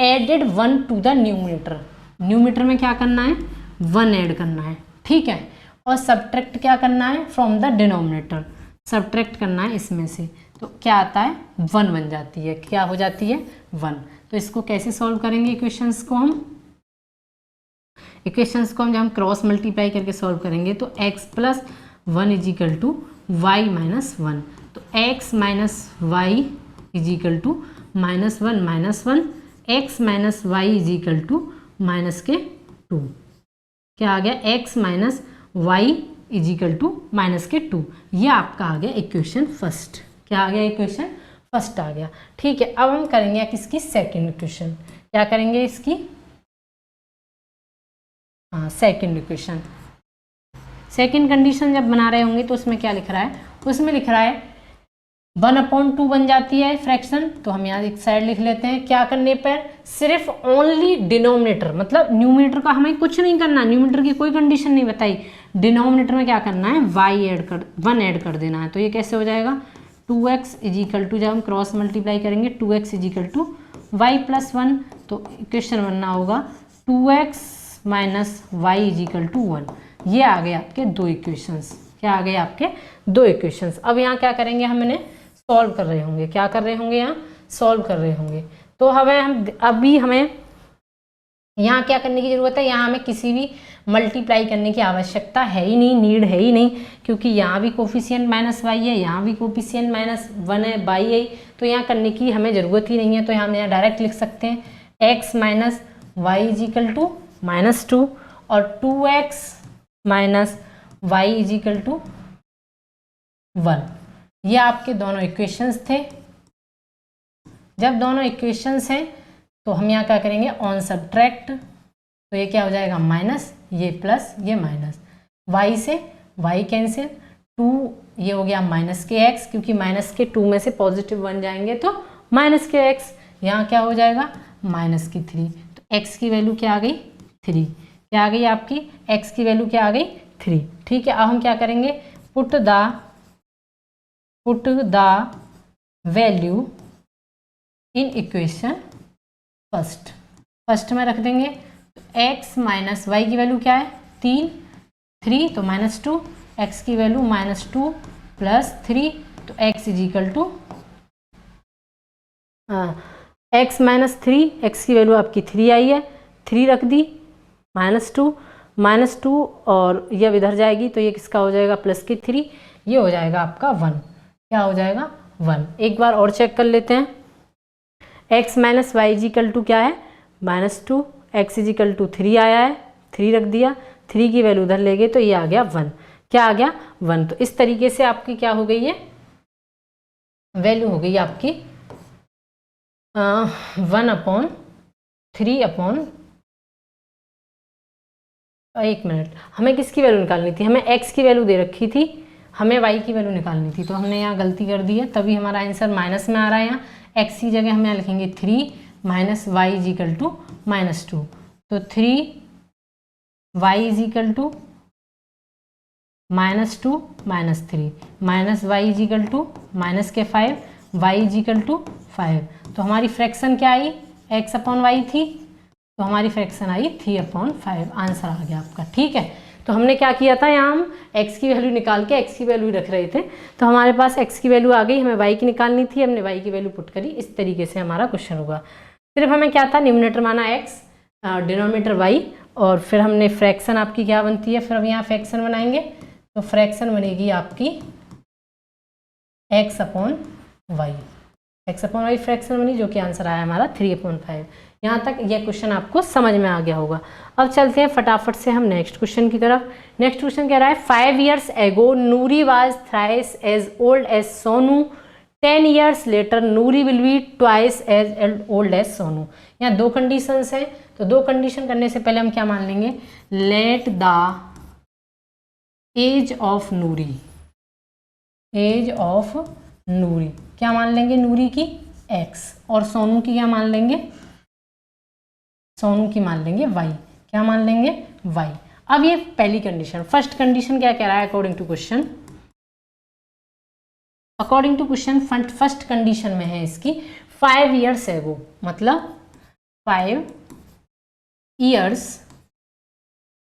added 1 to the numerator, numerator में क्या करना है 1 ऐड करना है, ठीक है। और सब्ट्रैक्ट क्या करना है फ्रॉम द डिनोमिनेटर, सब्ट्रैक्ट करना है इसमें से, तो क्या आता है 1 बन जाती है, क्या हो जाती है 1। तो इसको कैसे सॉल्व करेंगे इक्वेशंस को जब हम क्रॉस मल्टीप्लाई करके सॉल्व करेंगे तो x plus 1 is equal to y minus 1, तो x minus y is equal to -1 x minus y is equal to -2, क्या आ गया x minus y is equal to -2। ये आपका आ गया इक्वेशन फर्स्ट, क्या आ गया इक्वेशन फर्स्ट आ गया, ठीक है। अब हम करेंगे किसकी सेकंड इक्वेशन, क्या करेंगे इसकी सेकंड इक्वेशन। सेकंड कंडीशन जब बना रहे होंगे तो उसमें क्या लिख रहा है, उसमें लिख रहा है 1/2 बन जाती है फ्रैक्शन, तो हम यहाँ एक साइड लिख लेते हैं। क्या करने पर, सिर्फ ओनली डिनोमिनेटर, मतलब न्यूमिनेटर का हमें कुछ नहीं करना, न्यूमिनेटर की कोई कंडीशन नहीं बताई, डिनोमिनेटर में क्या करना है 1 ऐड कर देना है। तो ये कैसे हो जाएगा 2x इजिकल टू, जब हम क्रॉस मल्टीप्लाई करेंगे 2x equal to Y plus 1, तो इक्वेशन बनना होगा 2x minus y is equal to 1। ये आ गए आपके 2 इक्वेशंस, क्या आ गए आपके 2 इक्वेशंस। अब यहाँ क्या करेंगे, हमने सॉल्व कर रहे होंगे, क्या कर रहे होंगे यहाँ सॉल्व कर रहे होंगे। तो हमें यहाँ क्या करने की ज़रूरत है, यहाँ हमें किसी भी मल्टीप्लाई करने की आवश्यकता है ही नहीं, नीड है ही नहीं, क्योंकि यहाँ भी कोफिशिएंट -y है, यहाँ भी कोफिशिएंट -1 है, बाई है, तो यहाँ करने की हमें ज़रूरत ही नहीं है। तो हम यहाँ डायरेक्ट लिख सकते हैं x minus y is equal to -2 और 2x minus y is equal to 1। ये आपके दोनों इक्वेशंस थे। जब दोनों इक्वेशंस हैं तो हम यहाँ क्या करेंगे, ऑन सब्ट्रैक्ट, तो ये क्या हो जाएगा माइनस, ये प्लस, ये माइनस, y से y कैंसिल, 2 ये हो गया माइनस के x, क्योंकि माइनस के 2 में से पॉजिटिव 1 जाएंगे तो माइनस के x, यहाँ क्या हो जाएगा माइनस की 3, तो x की वैल्यू क्या आ गई 3, क्या आ गई आपकी x की वैल्यू क्या आ गई 3। ठीक है, अब हम क्या करेंगे, put the value in equation first में रख देंगे, तो x माइनस वाई की वैल्यू क्या है 3 तो -2, x की वैल्यू -2 प्लस 3, तो x is equal to x minus 3, x की वैल्यू आपकी 3 आई है, 3 रख दी, -2 और ये अब इधर जाएगी तो ये किसका हो जाएगा प्लस की 3, ये हो जाएगा आपका 1, क्या हो जाएगा 1। एक बार और चेक कर लेते हैं, x minus y is equal to क्या है -2, x इज इक्वल टू 3 आया है, 3 रख दिया, 3 की वैल्यू उधर ले गए तो ये आ गया 1, क्या आ गया 1। तो इस तरीके से आपकी क्या हो गई है, वैल्यू हो गई आपकी 1/3 एक मिनट, हमें किसकी वैल्यू निकालनी थी, हमें x की वैल्यू दे रखी थी, हमें y की वैल्यू निकालनी थी, तो हमने यहाँ गलती कर दी है, तभी हमारा आंसर माइनस में आ रहा है। यहाँ x की जगह हम यहाँ लिखेंगे 3 minus y is equal to -2, तो 3 y is equal to -2 -3 minus y is equal to minus के 5, y इज इक्वल टू 5, तो हमारी फ्रैक्शन क्या आई x/y थी, तो हमारी फ्रैक्शन आई 3/5, आंसर आ गया आपका। ठीक है, तो हमने क्या किया था, यहाँ हम x की वैल्यू निकाल के x की वैल्यू रख रहे थे, तो हमारे पास x की वैल्यू आ गई, हमें y की निकालनी थी, हमने y की वैल्यू पुट करी, इस तरीके से हमारा क्वेश्चन होगा। सिर्फ हमें क्या था, न्यूमरेटर माना x, डिनोमिनेटर y, और फिर हमने फ्रैक्शन आपकी क्या बनती है, फिर हम यहाँ फ्रैक्शन बनाएंगे, तो फ्रैक्शन बनेगी आपकी x/y, x/y फ्रैक्शन बनी, जो कि आंसर आया हमारा 3/5। यहाँ तक यह क्वेश्चन आपको समझ में आ गया होगा। अब चलते हैं फटाफट से हम नेक्स्ट क्वेश्चन की तरफ। नेक्स्ट क्वेश्चन कह रहा है 5 years ago Noori was thrice as old as Sonu, 10 years later Noori will be twice as old as Sonu. यहाँ दो कंडीशंस हैं, तो दो कंडीशन करने से पहले हम क्या मान लेंगे, let the age of Noori, age of Noori क्या मान लेंगे, नूरी की x, और सोनू की क्या मान लेंगे, सोनू की मान लेंगे y, क्या मान लेंगे y। अब ये पहली कंडीशन, फर्स्ट कंडीशन क्या कह रहा है, according to question first condition में है इसकी 5 years ago, मतलब 5 years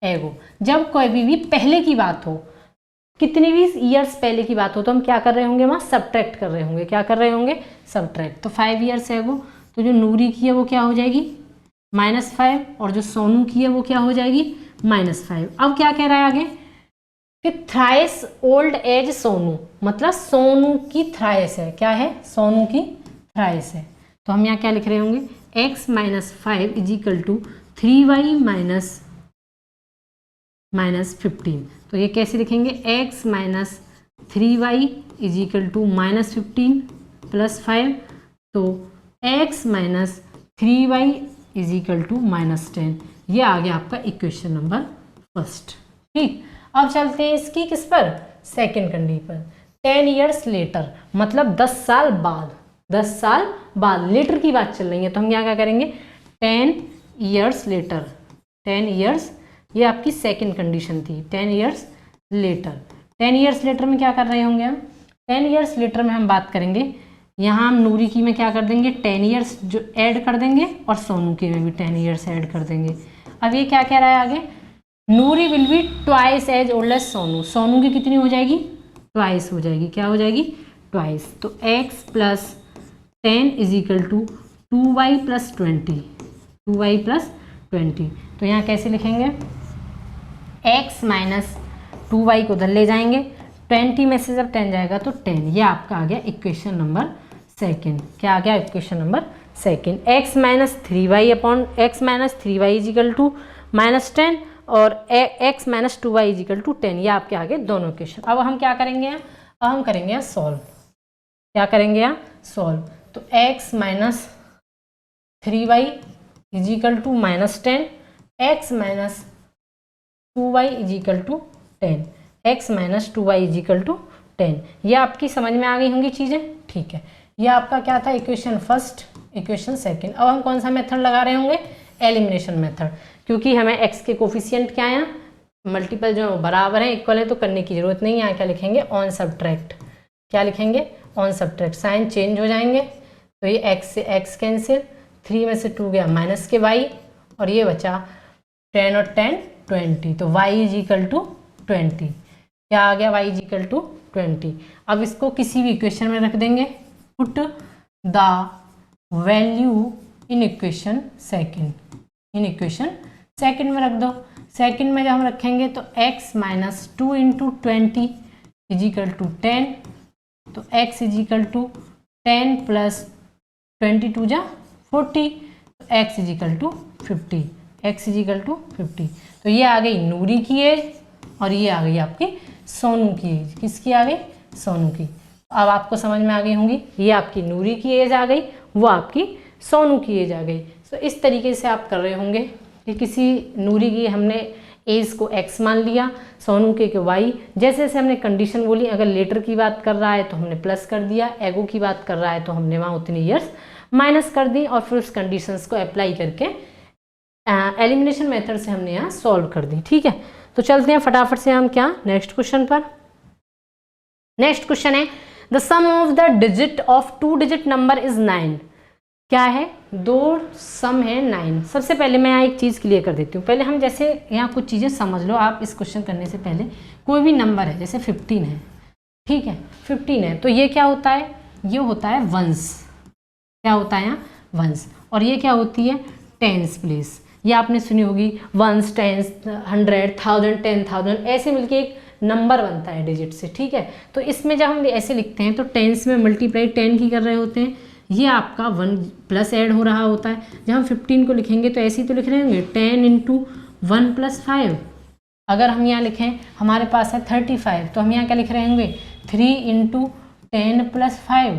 ago। जब कोई भी पहले की बात हो, कितनी भी ईयर्स पहले की बात हो, तो हम क्या कर रहे होंगे, वहाँ सब्ट्रैक्ट कर रहे होंगे, क्या कर रहे होंगे सब्ट्रैक्ट। तो 5 years ago, तो जो नूरी की है वो क्या हो जाएगी -5, और जो सोनू की है वो क्या हो जाएगी -5। अब क्या कह रहा है आगे कि थ्राइस ओल्ड एज सोनू, मतलब सोनू की थ्राइस है, क्या है सोनू की थ्राइस है, तो हम यहाँ क्या लिख रहे होंगे, x - 5 is equal to 3y minus 15। तो ये कैसे लिखेंगे, x - 3y is equal to -15 + 5, तो x - 3y is equal to -10। ये आ गया आपका इक्वेशन नंबर फर्स्ट। ठीक, अब चलते हैं इसकी किस पर, सेकेंड कंडीशन पर। 10 years later, मतलब 10 साल बाद, 10 साल बाद, लेटर की बात चल रही है, तो हम यहाँ क्या करेंगे 10 years later, 10 years, ये आपकी सेकेंड कंडीशन थी, 10 years later। 10 years later में क्या कर रहे होंगे हम, 10 years later में हम बात करेंगे, यहाँ हम नूरी की में क्या कर देंगे 10 years जो ऐड कर देंगे, और सोनू की में भी 10 years ऐड कर देंगे। अब ये क्या कह रहा है आगे, Noori will be twice as old as Sonu, Sonu की कितनी हो जाएगी ट्वाइस हो जाएगी, क्या हो जाएगी ट्वाइस, तो x + 10 is equal to 2y + 20, 2y + 20। तो यहाँ कैसे लिखेंगे, x - 2y को उधर ले जाएंगे, 20 में से जब 10 जाएगा तो 10, ये आपका आ गया इक्वेशन नंबर सेकेंड। क्या आ गया equation number second, x minus 3y upon x minus 3y is equal to -10 और x minus 2y is equal to 10। ये आपके आगे दोनों इक्वेशन। अब हम क्या करेंगे, अब हम करेंगे यहाँ सॉल्व। क्या करेंगे यहाँ सॉल्व, तो x minus 3y is equal to -10, x minus 2y is equal to 10, x minus 2y is equal to 10। ये आपकी समझ में आ गई होंगी चीज़ें, ठीक है। ये आपका क्या था, इक्वेशन फर्स्ट, इक्वेशन सेकंड। अब हम कौन सा मेथड लगा रहे होंगे, एलिमिनेशन मेथड, क्योंकि हमें x के कोफिशिएंट क्या है, मल्टीपल जो बराबर है, इक्वल है, तो करने की जरूरत नहीं है। यहाँ क्या लिखेंगे, ऑन सब्ट्रैक्ट। क्या लिखेंगे, ऑन सब्ट्रैक्ट, साइन चेंज हो जाएंगे, तो ये x से x कैंसिल, 3 में से 2 गया माइनस के y, और ये बचा 10 और 10 20, तो y इज इक्वल टू 20। क्या आ गया, y इज इक्वल टू 20। अब इसको किसी भी इक्वेशन में रख देंगे, put the value in equation second, in equation second में रख दो। सेकेंड में जब हम रखेंगे तो x minus 2 into 20 is equal to 10, तो x is equal to 10 plus 22 जा 40, तो x is equal to 50, x is equal to 50। तो ये आ गई नूरी की एज और ये आ गई आपकी सोनू की एज। किसकी आ गई, सोनू की। अब आपको समझ में आ गई होंगी, ये आपकी नूरी की एज आ गई, वो आपकी सोनू की एज आ गई। तो इस तरीके से आप कर रहे होंगे कि किसी नूरी की हमने एज को x मान लिया, सोनू के y, जैसे जैसे हमने कंडीशन बोली, अगर लेटर की बात कर रहा है तो हमने प्लस कर दिया, एगो की बात कर रहा है तो हमने वहाँ उतनी ईयर्स माइनस कर दी, और फिर उस कंडीशंस को अप्लाई करके एलिमिनेशन मेथड से हमने यहाँ सॉल्व कर दी। ठीक है, तो चलते हैं फटाफट से हम क्या नेक्स्ट क्वेश्चन पर। नेक्स्ट क्वेश्चन है, the sum of the digit of 2 digit number is 9। क्या है, 2 सम है 9। सबसे पहले मैं यहाँ एक चीज़ क्लियर कर देती हूँ। पहले हम जैसे यहाँ कुछ चीज़ें समझ लो आप इस क्वेश्चन करने से पहले। कोई भी नंबर है, जैसे 15 है, ठीक है, 15 है, तो ये क्या होता है, ये होता है वंस। क्या होता है यहाँ, वंस। और ये क्या होती है, टेंस प्लेस। ये आपने सुनी होगी, वंस, टेंस, 100, 1000, 10,000, ऐसे मिलके एक नंबर बनता है डिजिट से। ठीक है, तो इसमें जब हम ऐसे लिखते हैं तो टेंस में मल्टीप्लाई 10 की कर रहे होते हैं, ये आपका 1 प्लस ऐड हो रहा होता है। जब हम 15 को लिखेंगे तो ऐसे ही तो लिख रहे होंगे, 10 इंटू 1 प्लस 5। अगर हम यहाँ लिखें, हमारे पास है 35, तो हम यहाँ क्या लिख रहे होंगे, 3 इंटू 10 प्लस 5।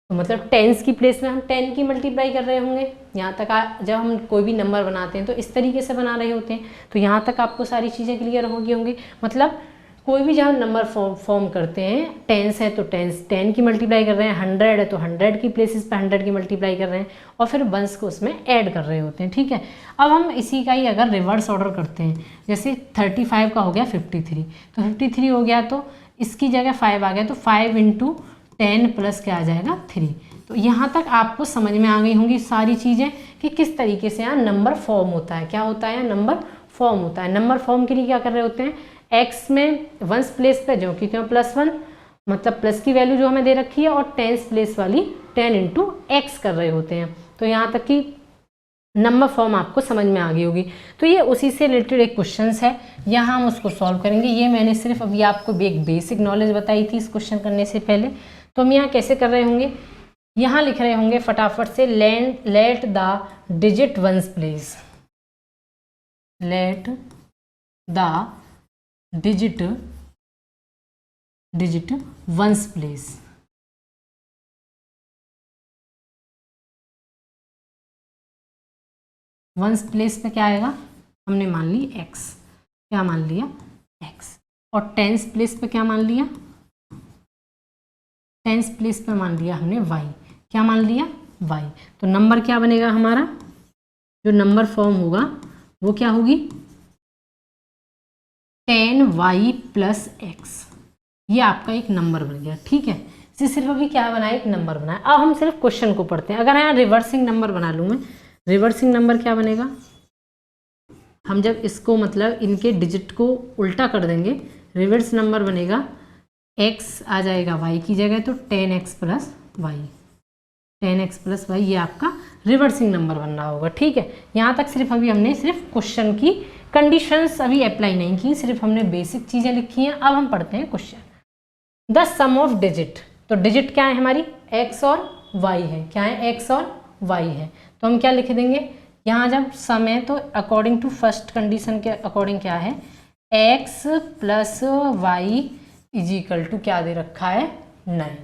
तो मतलब टेंस की प्लेस में हम 10 की मल्टीप्लाई कर रहे होंगे। यहाँ तक जब हम कोई भी नंबर बनाते हैं तो इस तरीके से बना रहे होते हैं। तो यहाँ तक आपको सारी चीज़ें क्लियर होंगी। मतलब कोई भी जब नंबर फॉर्म करते हैं, टेंस है तो टेंस 10 की मल्टीप्लाई कर रहे हैं, 100 है तो 100 की प्लेसेस पे 100 की मल्टीप्लाई कर रहे हैं, और फिर वंस को उसमें ऐड कर रहे होते हैं। ठीक है, अब हम इसी का ही अगर रिवर्स ऑर्डर करते हैं, जैसे 35 का हो गया 53, तो 53 हो गया तो इसकी जगह 5 आ गया, तो 5 इंटू 10 प्लस क्या आ जाएगा, 3। तो यहाँ तक आपको समझ में आ गई होंगी सारी चीज़ें कि किस तरीके से यहाँ नंबर फॉर्म होता है। क्या होता है, नंबर फॉर्म होता है। नंबर फॉर्म के लिए क्या कर रहे होते हैं, एक्स में वंस प्लेस पे जो कि क्यों +1, मतलब प्लस की वैल्यू जो हमें दे रखी है, और टेंस प्लेस वाली 10 इंटू एक्स कर रहे होते हैं। तो यहाँ तक कि नंबर फॉर्म आपको समझ में आ गई होगी। तो ये उसी से रिलेटेड एक क्वेश्चन है, यहाँ हम उसको सॉल्व करेंगे। ये मैंने सिर्फ अभी आपको एक बेसिक नॉलेज बताई थी इस क्वेश्चन करने से पहले। तो हम यहाँ कैसे कर रहे होंगे, यहाँ लिख रहे होंगे फटाफट से, let the digit ones place, let the digit ones place. Ones place पे क्या आएगा, हमने मान ली x, क्या मान लिया x, और टेंस प्लेस पे क्या मान लिया, टेंस प्लेस पे मान लिया हमने y, क्या मान लिया y। तो नंबर क्या बनेगा हमारा, जो नंबर फॉर्म होगा वो क्या होगी, 10y प्लस x। ये आपका एक नंबर बन गया। ठीक है, इसे सिर्फ अभी क्या बनाया, एक नंबर बनाया। अब हम सिर्फ क्वेश्चन को पढ़ते हैं। अगर यहाँ रिवर्सिंग नंबर बना लूँ मैं, रिवर्सिंग नंबर क्या बनेगा, हम जब इसको मतलब इनके डिजिट को उल्टा कर देंगे, रिवर्स नंबर बनेगा, x आ जाएगा y की जगह, तो 10x plus Y, 10x plus Y, ये आपका रिवर्सिंग नंबर बनना होगा। ठीक है, यहाँ तक सिर्फ अभी हमने सिर्फ क्वेश्चन की कंडीशंस अभी अप्लाई नहीं की, सिर्फ हमने बेसिक चीज़ें लिखी हैं। अब हम पढ़ते हैं question. The sum of digit, तो डिजिट क्या है हमारी, x और वाई है। क्या है? एक्स और वाई है। तो हम क्या लिख देंगे यहाँ, जब सम है तो अकॉर्डिंग टू फर्स्ट कंडीशन के अकॉर्डिंग क्या है, x plus y is equal to क्या दे रखा है, 9।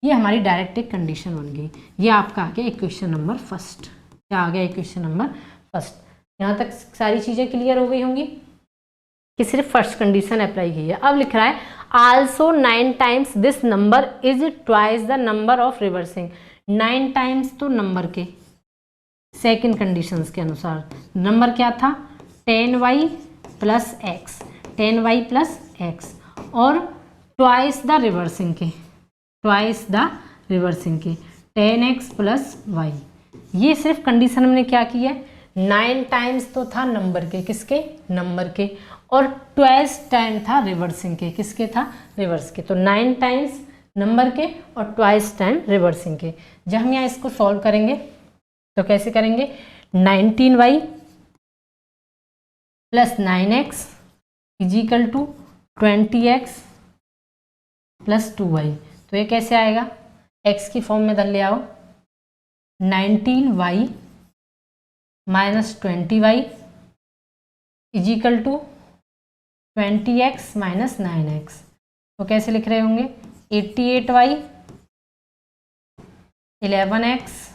ये हमारी डायरेक्ट एक कंडीशन बन गई। ये आपका आ गया इक्वेशन नंबर फर्स्ट। क्या आ गया? Equation number first. यहाँ तक सारी चीज़ें क्लियर हो गई होंगी कि सिर्फ फर्स्ट कंडीशन अप्लाई की है। अब लिख रहा है also 9 times this number is twice the number of reversing. 9 times तो नंबर के सेकेंड कंडीशंस के अनुसार नंबर क्या था, 10y plus x, 10y plus x, और ट्वाइस द रिवर्सिंग के, ट्वाइस द रिवर्सिंग के 10x प्लस वाई। ये सिर्फ कंडीशन हमने क्या की है, 9 टाइम्स तो था नंबर के, किसके, नंबर के, और ट्वाइस टाइम था रिवर्सिंग के, किसके था, रिवर्स के। तो 9 टाइम्स नंबर के और ट्वाइस टाइम रिवर्सिंग के। जब हम यहाँ इसको सॉल्व करेंगे तो कैसे करेंगे, 19y plus 9x is equal to 20x plus 2y। तो ये कैसे आएगा, x की फॉर्म में ले आओ, 19y minus 20y is equal to 20x minus 9x। तो कैसे लिख रहे होंगे, 88y 11x।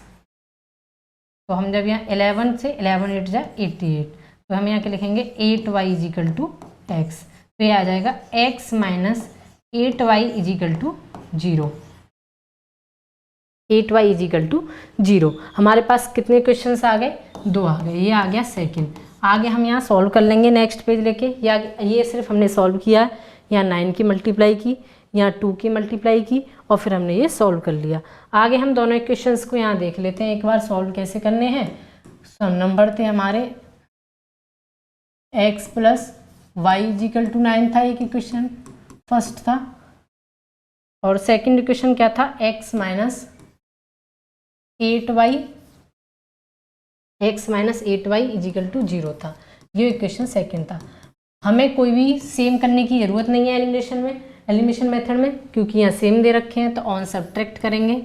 तो हम जब यहाँ 11 से 11 8 जा 88, तो हम यहाँ के लिखेंगे 8y is equal to x. तो ये आ जाएगा x minus 8y is equal to 0, 8y is equal to 0। हमारे पास कितने क्वेश्चंस आ गए, 2 आ गए। ये आ गया सेकंड। आगे हम यहाँ सॉल्व कर लेंगे नेक्स्ट पेज लेके। या ये सिर्फ हमने सॉल्व किया है, यहाँ 9 की मल्टीप्लाई की, यहाँ 2 की मल्टीप्लाई की, और फिर हमने ये सॉल्व कर लिया। आगे हम दोनों इक्वेशंस को यहाँ देख लेते हैं एक बार, सॉल्व कैसे करने हैं। नंबर थे हमारे x plus y is equal to 9 था, एक इक्वेशन फर्स्ट था, और सेकंड इक्वेशन क्या था, x minus 8y, x minus 8y is equal to 0 था। ये इक्वेशन सेकंड था। हमें कोई भी सेम करने की ज़रूरत नहीं है एलिमिनेशन में, एलिमिनेशन मेथड में, क्योंकि यहाँ सेम दे रखे हैं। तो ऑन सब्ट्रैक्ट करेंगे,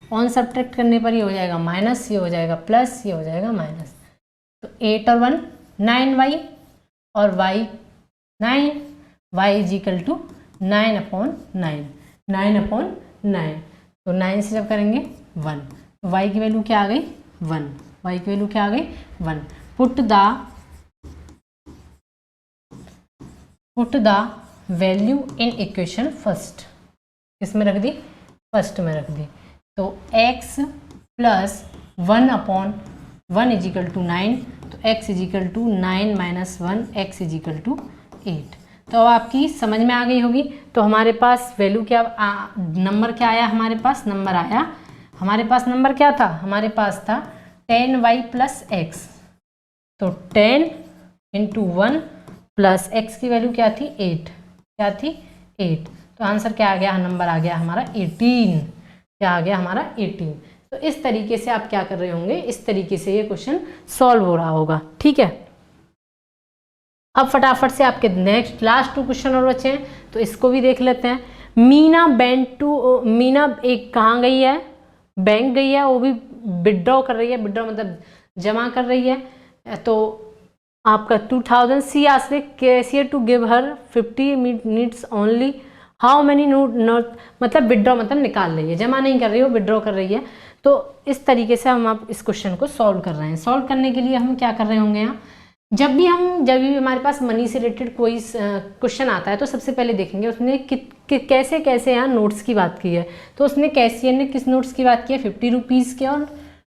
ऑन सब्ट्रैक्ट करने पर ये हो जाएगा माइनस, ये हो जाएगा प्लस, ये हो जाएगा माइनस। तो 8 और 1 9y, और y 9, y is equal to 9/9, 9/9। तो 9 से जब करेंगे 1, तो y की वैल्यू क्या आ गई, 1, y की वैल्यू क्या आ गई, 1। Put the value in equation first, किसमें रख दी, फर्स्ट में रख दी। तो x plus 1/1 is equal to 9, तो x is equal to 9 minus 1, x is equal to 8। तो अब आपकी समझ में आ गई होगी। तो हमारे पास वैल्यू क्या, नंबर क्या आया हमारे पास, नंबर आया हमारे पास, नंबर क्या था हमारे पास था 10y प्लस एक्स। तो 10 इंटू 1 प्लस x की वैल्यू क्या थी, 8, क्या थी, 8। तो आंसर क्या आ गया, नंबर आ गया हमारा 18। क्या आ गया हमारा, 18। तो इस तरीके से आप क्या कर रहे होंगे, इस तरीके से ये क्वेश्चन सॉल्व हो रहा होगा। ठीक है, अब फटाफट से आपके नेक्स्ट लास्ट 2 क्वेश्चन और बचे हैं, तो इसको भी देख लेते हैं। मीना एक कहाँ गई है, बैंक गई है, वो भी विड्रॉ कर रही है, विड्रॉ मतलब जमा कर रही है। तो आपका 2000 she ask cashier to give her 50 minutes only, how many note, मतलब विड्रॉ मतलब निकाल रही है, जमा नहीं कर रही हो, विड्रॉ कर रही है। तो इस तरीके से हम आप इस क्वेश्चन को सॉल्व कर रहे हैं। सॉल्व करने के लिए हम क्या कर रहे होंगे, यहाँ जब भी हमारे पास मनी से रिलेटेड कोई क्वेश्चन आता है, तो सबसे पहले देखेंगे उसने कैसे कैसे यहाँ नोट्स की बात की है। तो उसने कैशियर ने किस नोट्स की बात की है, 50 रुपीज़ के और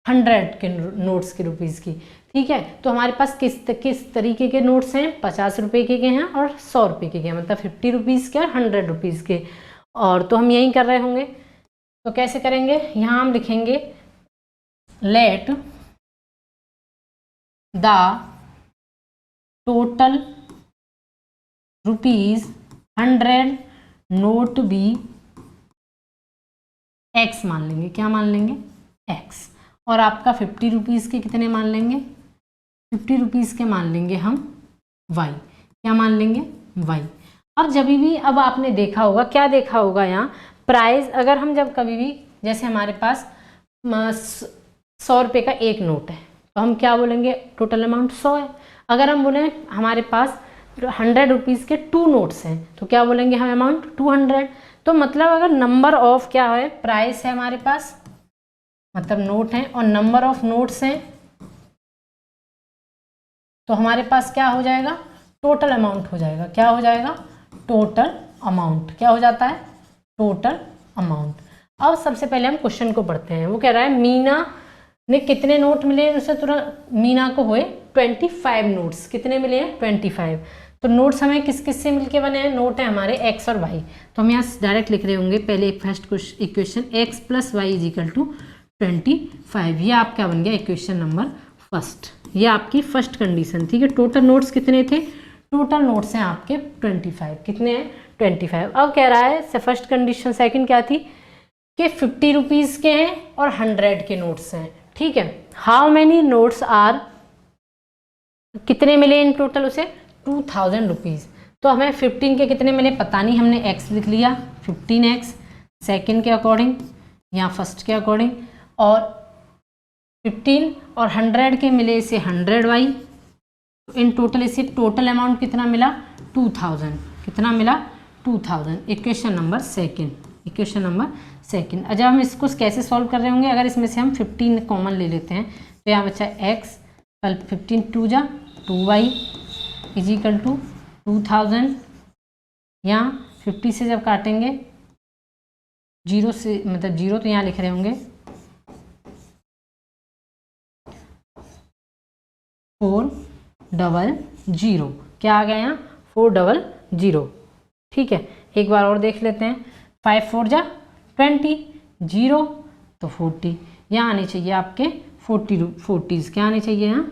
100 के नोट्स के रुपीज़ की। ठीक है, तो हमारे पास किस तरीके के नोट्स हैं, 50 रुपये के हैं और 100 रुपये के हैं, मतलब 50 रुपीज़ के और 100 रुपीज़ के। और तो हम यही कर रहे होंगे। तो कैसे करेंगे, यहाँ हम लिखेंगे let the total rupees 100 note be x मान लेंगे। क्या मान लेंगे, एक्स। और आपका 50 रुपीज़ के कितने मान लेंगे, 50 रुपीज़ के मान लेंगे हम वाई। क्या मान लेंगे, वाई। अब जब भी, अब आपने देखा होगा, क्या देखा होगा यहाँ प्राइस, अगर हम जब कभी भी, जैसे हमारे पास 100 रुपये का एक नोट है, तो हम क्या बोलेंगे, टोटल अमाउंट 100 है। अगर हम बोले हमारे पास 100 रुपीज़ के 2 नोट्स हैं, तो क्या बोलेंगे हम, अमाउंट 200। तो मतलब अगर नंबर ऑफ क्या है, प्राइस है हमारे पास, मतलब नोट है, और नंबर ऑफ नोट्स हैं, तो हमारे पास क्या हो जाएगा, टोटल अमाउंट हो जाएगा। क्या हो जाएगा, टोटल अमाउंट। क्या हो जाता है, टोटल अमाउंट। अब सबसे पहले हम क्वेश्चन को पढ़ते हैं। वो कह रहा है मीना ने कितने नोट मिले उसे, तुरंत मीना को हुए 25 नोट्स। कितने मिले हैं, 25। तो नोट्स हमें किस किस से मिलके बने हैं, नोट है हमारे एक्स और वाई। तो हम यहाँ डायरेक्ट लिख रहे होंगे पहले first equation, x plus y is equal to 25। ये आपका बन गया इक्वेशन नंबर फर्स्ट। ये आपकी फर्स्ट कंडीशन, ठीक है। टोटल नोट्स कितने थे, टोटल नोट्स हैं आपके 25। कितने हैं, 25। अब कह रहा है फर्स्ट कंडीशन सेकंड क्या थी, कि 50 रुपीज़ के हैं और 100 के नोट्स हैं, ठीक है। हाउ मैनी नोट्स आर, कितने मिले इन टोटल उसे, 2000 रुपीज़। तो हमें 15 के कितने मिले पता नहीं, हमने x लिख लिया 15x सेकंड के अकॉर्डिंग या फर्स्ट के अकॉर्डिंग, और 15 और 100 के मिले इसे 100y। इन टोटल इसे टोटल अमाउंट कितना मिला, 2000। कितना मिला, 2000। Equation number second, equation number second. जब हम इसको कैसे सॉल्व कर रहे होंगे, अगर इसमें से हम 15 कॉमन ले लेते हैं, तो यहाँ बचा x, कल 15 2 जा 2y इज इक्वल टू 2000। यहाँ 50 से जब काटेंगे 0 से, मतलब 0 तो यहाँ लिख रहे होंगे 400। क्या आ गया यहाँ, 400, ठीक है। एक बार और देख लेते हैं, 5 4 जा 20, 0 तो 40। यहाँ आने चाहिए आपके 40s। क्या आने चाहिए यहाँ,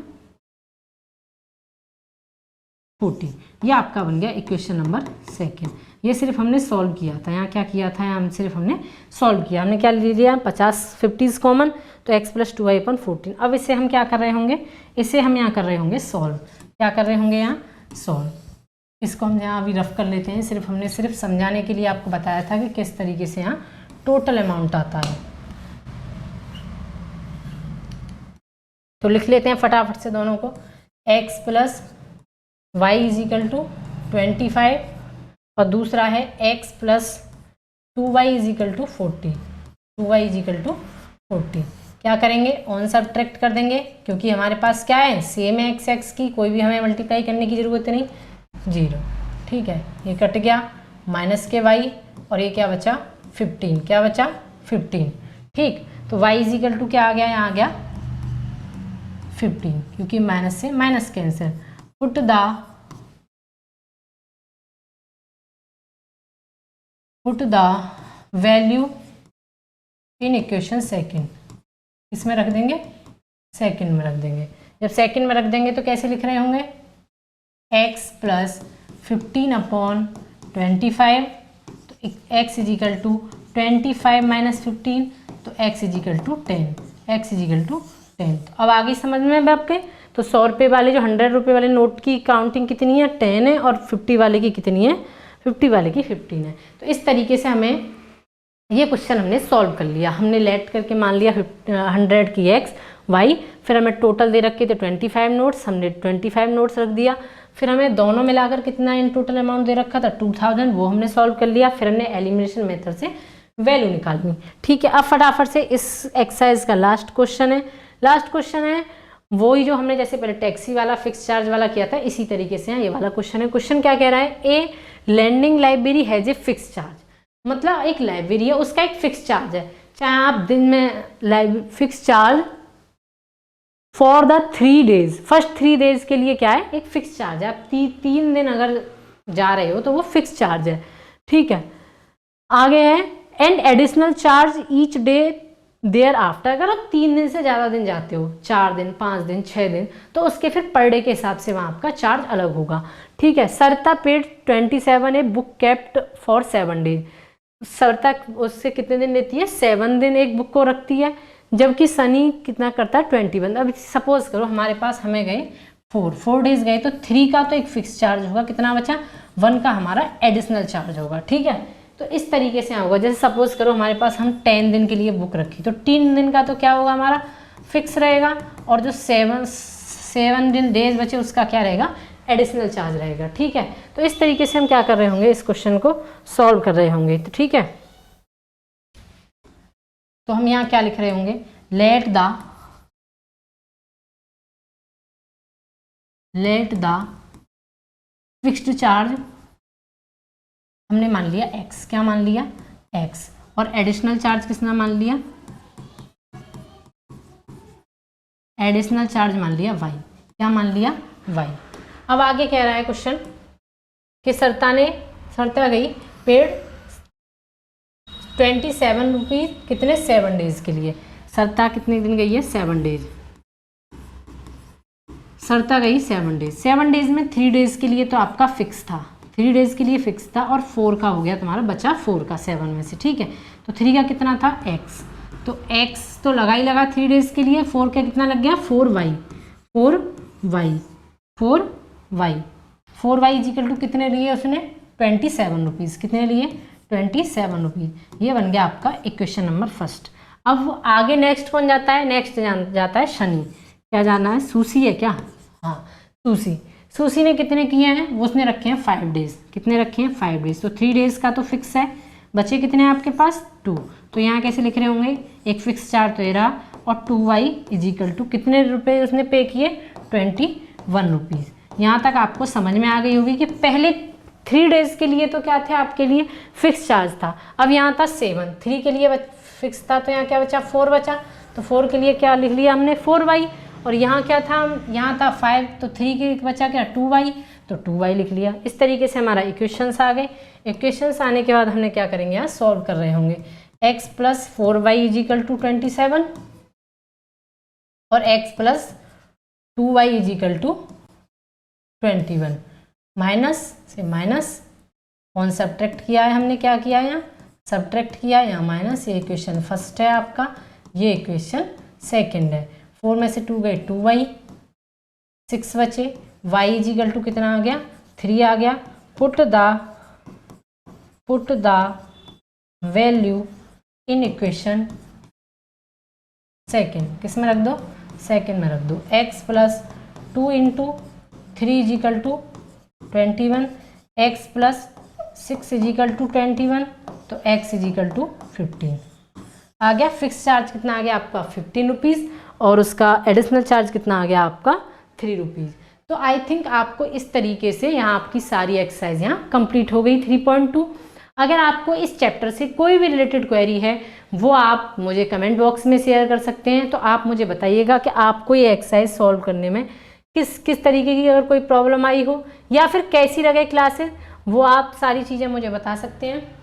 40। ये आपका बन गया इक्वेशन नंबर सेकंड। ये सिर्फ हमने सॉल्व किया था। यहाँ क्या किया था, यहाँ सिर्फ हमने सॉल्व किया। हमने क्या ले लिया, 50 कॉमन, तो x + 2y/14। अब इसे हम क्या कर रहे होंगे, इसे हम यहाँ कर रहे होंगे सॉल्व। क्या कर रहे होंगे यहाँ, सॉल्व। इसको हम यहाँ अभी रफ कर लेते हैं। हमने सिर्फ समझाने के लिए आपको बताया था कि किस तरीके से यहाँ टोटल अमाउंट आता है। तो लिख लेते हैं फटाफट से दोनों को, x + y = 25 और दूसरा है x + 2y = 40। 2y = 40। क्या करेंगे, ऑन सब्ट्रैक्ट कर देंगे, क्योंकि हमारे पास क्या है, सेम है x की, कोई भी हमें मल्टीप्लाई करने की ज़रूरत नहीं, 0, ठीक है। ये कट गया, माइनस के y, और ये क्या बचा, 15। क्या बचा, 15, ठीक। तो y = क्या आ गया, यहाँ आ गया 15, क्योंकि माइनस से minus cancel. Put the value in equation second. इसमें रख देंगे, सेकंड में रख देंगे। जब सेकंड में रख देंगे तो कैसे लिख रहे होंगे, x + 15/25, तो x = 25 - 15, तो x = 10। x = 10। तो अब आगे समझ में आपके, तो 100 रुपये वाले, जो 100 रुपये वाले नोट की काउंटिंग कितनी है, 10 है, और 50 वाले की कितनी है, 50 वाले की 15 है। तो इस तरीके से हमें ये क्वेश्चन हमने सॉल्व कर लिया। हमने लेट करके मान लिया 100 की x y, फिर हमें टोटल दे रखे थे 25 नोट्स, हमने 25 नोट्स रख दिया। फिर हमें दोनों मिलाकर कितना इन टोटल अमाउंट दे रखा था, 2000, वो हमने सॉल्व कर लिया। फिर हमने एलिमिनेशन मेथड से वैल्यू निकालनी, ठीक है। अब फटाफट से इस एक्सरसाइज का लास्ट क्वेश्चन है वही जो हमने जैसे पहले टैक्सी वाला फिक्स चार्ज वाला किया था, इसी तरीके से ये वाला क्वेश्चन है। क्वेश्चन क्या कह रहा है, a lending library has a fix charge. मतलब एक लाइब्रेरी है, उसका एक फिक्स चार्ज है, चाहे आप दिन में fix charge for the 3 days, first 3 days के लिए क्या है, एक फिक्स चार्ज है। आप 3 दिन अगर जा रहे हो तो वो फिक्स चार्ज है, ठीक है। आगे है and additional charge each day thereafter. अगर आप 3 दिन से ज़्यादा दिन जाते हो, 4 दिन, 5 दिन, 6 दिन, तो उसके फिर पर डे के हिसाब से वहाँ आपका चार्ज अलग होगा, ठीक है। Sarita paid 27 a book kept for 7 days. Sarita उससे कितने दिन लेती है, 7 दिन एक बुक को रखती है, जबकि सनी कितना करता है, 21। अब सपोज करो हमारे पास हमें गए 4 डेज गए, तो 3 का तो एक फिक्स चार्ज होगा, कितना बचा, 1 का हमारा एडिशनल चार्ज होगा, ठीक है। तो इस तरीके से होगा। जैसे सपोज करो हमारे पास हम 10 दिन के लिए बुक रखी, तो 3 दिन का तो क्या होगा हमारा फिक्स रहेगा, और जो 7 दिन डेज बचे उसका क्या रहेगा, एडिशनल चार्ज रहेगा। ठीक है, तो इस तरीके से हम क्या कर रहे होंगे, इस क्वेश्चन को सॉल्व कर रहे होंगे। तो ठीक है, तो हम यहाँ क्या लिख रहे होंगे, लेट द फिक्स्ड चार्ज हमने मान लिया x, क्या मान लिया x, और एडिशनल चार्ज किसने मान लिया, एडिशनल चार्ज मान लिया y, क्या मान लिया y। अब आगे कह रहा है क्वेश्चन कि सरता गई पेड 27 रुपीज कितने 7 डेज के लिए। सरता कितने दिन गई है, 7 डेज। सरता गई 7 डेज। 7 डेज में 3 डेज के लिए तो आपका फिक्स था, 3 डेज के लिए फिक्स था, और 4 का हो गया तुम्हारा, बचा 4 का 7 में से। ठीक है, तो 3 का कितना था x, तो x तो लगा ही लगा 3 डेज के लिए, 4 का कितना लग गया 4y इजिकल टू कितने लिए उसने 27 रुपीज़, कितने लिए 27 रुपीज़। ये बन गया आपका इक्वेशन नंबर फर्स्ट। अब आगे नेक्स्ट कौन जाता है, नेक्स्ट जाता है शनि। क्या जाना है, सूसी है क्या, हाँ सूसी ने कितने किए हैं, वो उसने रखे हैं 5 डेज। कितने रखे हैं 5 डेज, तो 3 डेज का तो फिक्स है, बचे कितने हैं आपके पास 2। तो यहाँ कैसे लिख रहे होंगे, एक फिक्स चार्ज तो ये रहा, और 2y इजिकल टू कितने रुपए उसने पे किए 21 रुपीज़। यहाँ तक आपको समझ में आ गई होगी कि पहले 3 डेज के लिए तो क्या थे आपके लिए फिक्स चार्ज था, अब यहाँ था 7, 3 के लिए फिक्स था, तो यहाँ क्या बचा 4 बचा, तो 4 के लिए क्या लिख लिया हमने 4y, और यहाँ क्या था, यहाँ था 5, तो 3 के बचा क्या 2y, तो 2y लिख लिया। इस तरीके से हमारा इक्वेशंस आ गए। इक्वेशंस आने के बाद हमने क्या करेंगे, यहाँ सॉल्व कर रहे होंगे। x plus 4y is equal to 27 और x plus 2y is equal to 21, minus से माइनस कौन सब्ट्रैक्ट किया है हमने, क्या किया है यहाँ सब्ट्रैक्ट किया है, यहाँ माइनस। ये इक्वेशन फर्स्ट है आपका, ये इक्वेशन सेकंड है। 4 में से 2 गए 2y, 6 बचे, y इजिकल टू कितना आ गया 3 आ गया। Put the value in equation second, किस में रख दो, सेकंड में रख दो। x plus 2 into 3 is equal to 21, x plus 6 is equal to 21, तो x इजिकल टू 15 आ गया। फिक्स चार्ज कितना आ गया आपका 15 रुपीज़, और उसका एडिशनल चार्ज कितना आ गया आपका 3 रुपीज़। तो आई थिंक आपको इस तरीके से यहाँ आपकी सारी एक्सरसाइज यहाँ कंप्लीट हो गई 3.2। अगर आपको इस चैप्टर से कोई भी रिलेटेड क्वेरी है वो आप मुझे कमेंट बॉक्स में शेयर कर सकते हैं। तो आप मुझे बताइएगा कि आपको ये एक्सरसाइज सॉल्व करने में किस तरीके की अगर कोई प्रॉब्लम आई हो, या फिर कैसी लगे क्लासेस, वो आप सारी चीज़ें मुझे बता सकते हैं।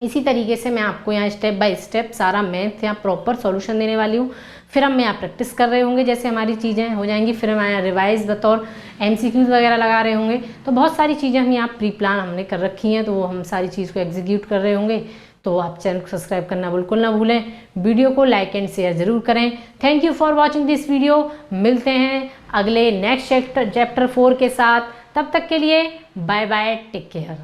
इसी तरीके से मैं आपको यहाँ स्टेप बाय स्टेप सारा मैथ यहाँ प्रॉपर सॉल्यूशन देने वाली हूँ। फिर हम यहाँ प्रैक्टिस कर रहे होंगे, जैसे हमारी चीज़ें हो जाएंगी, फिर हम यहाँ रिवाइज बतौर MCQs वगैरह लगा रहे होंगे। तो बहुत सारी चीज़ें हम यहाँ प्री प्लान हमने कर रखी हैं, तो वो हम सारी चीज़ को एग्जीक्यूट कर रहे होंगे। तो आप चैनल को सब्सक्राइब करना बिल्कुल ना भूलें, वीडियो को लाइक एंड शेयर ज़रूर करें। Thank you for watching this video. मिलते हैं अगले नेक्स्ट चैप्टर 4 के साथ। तब तक के लिए बाय बाय, टेक केयर।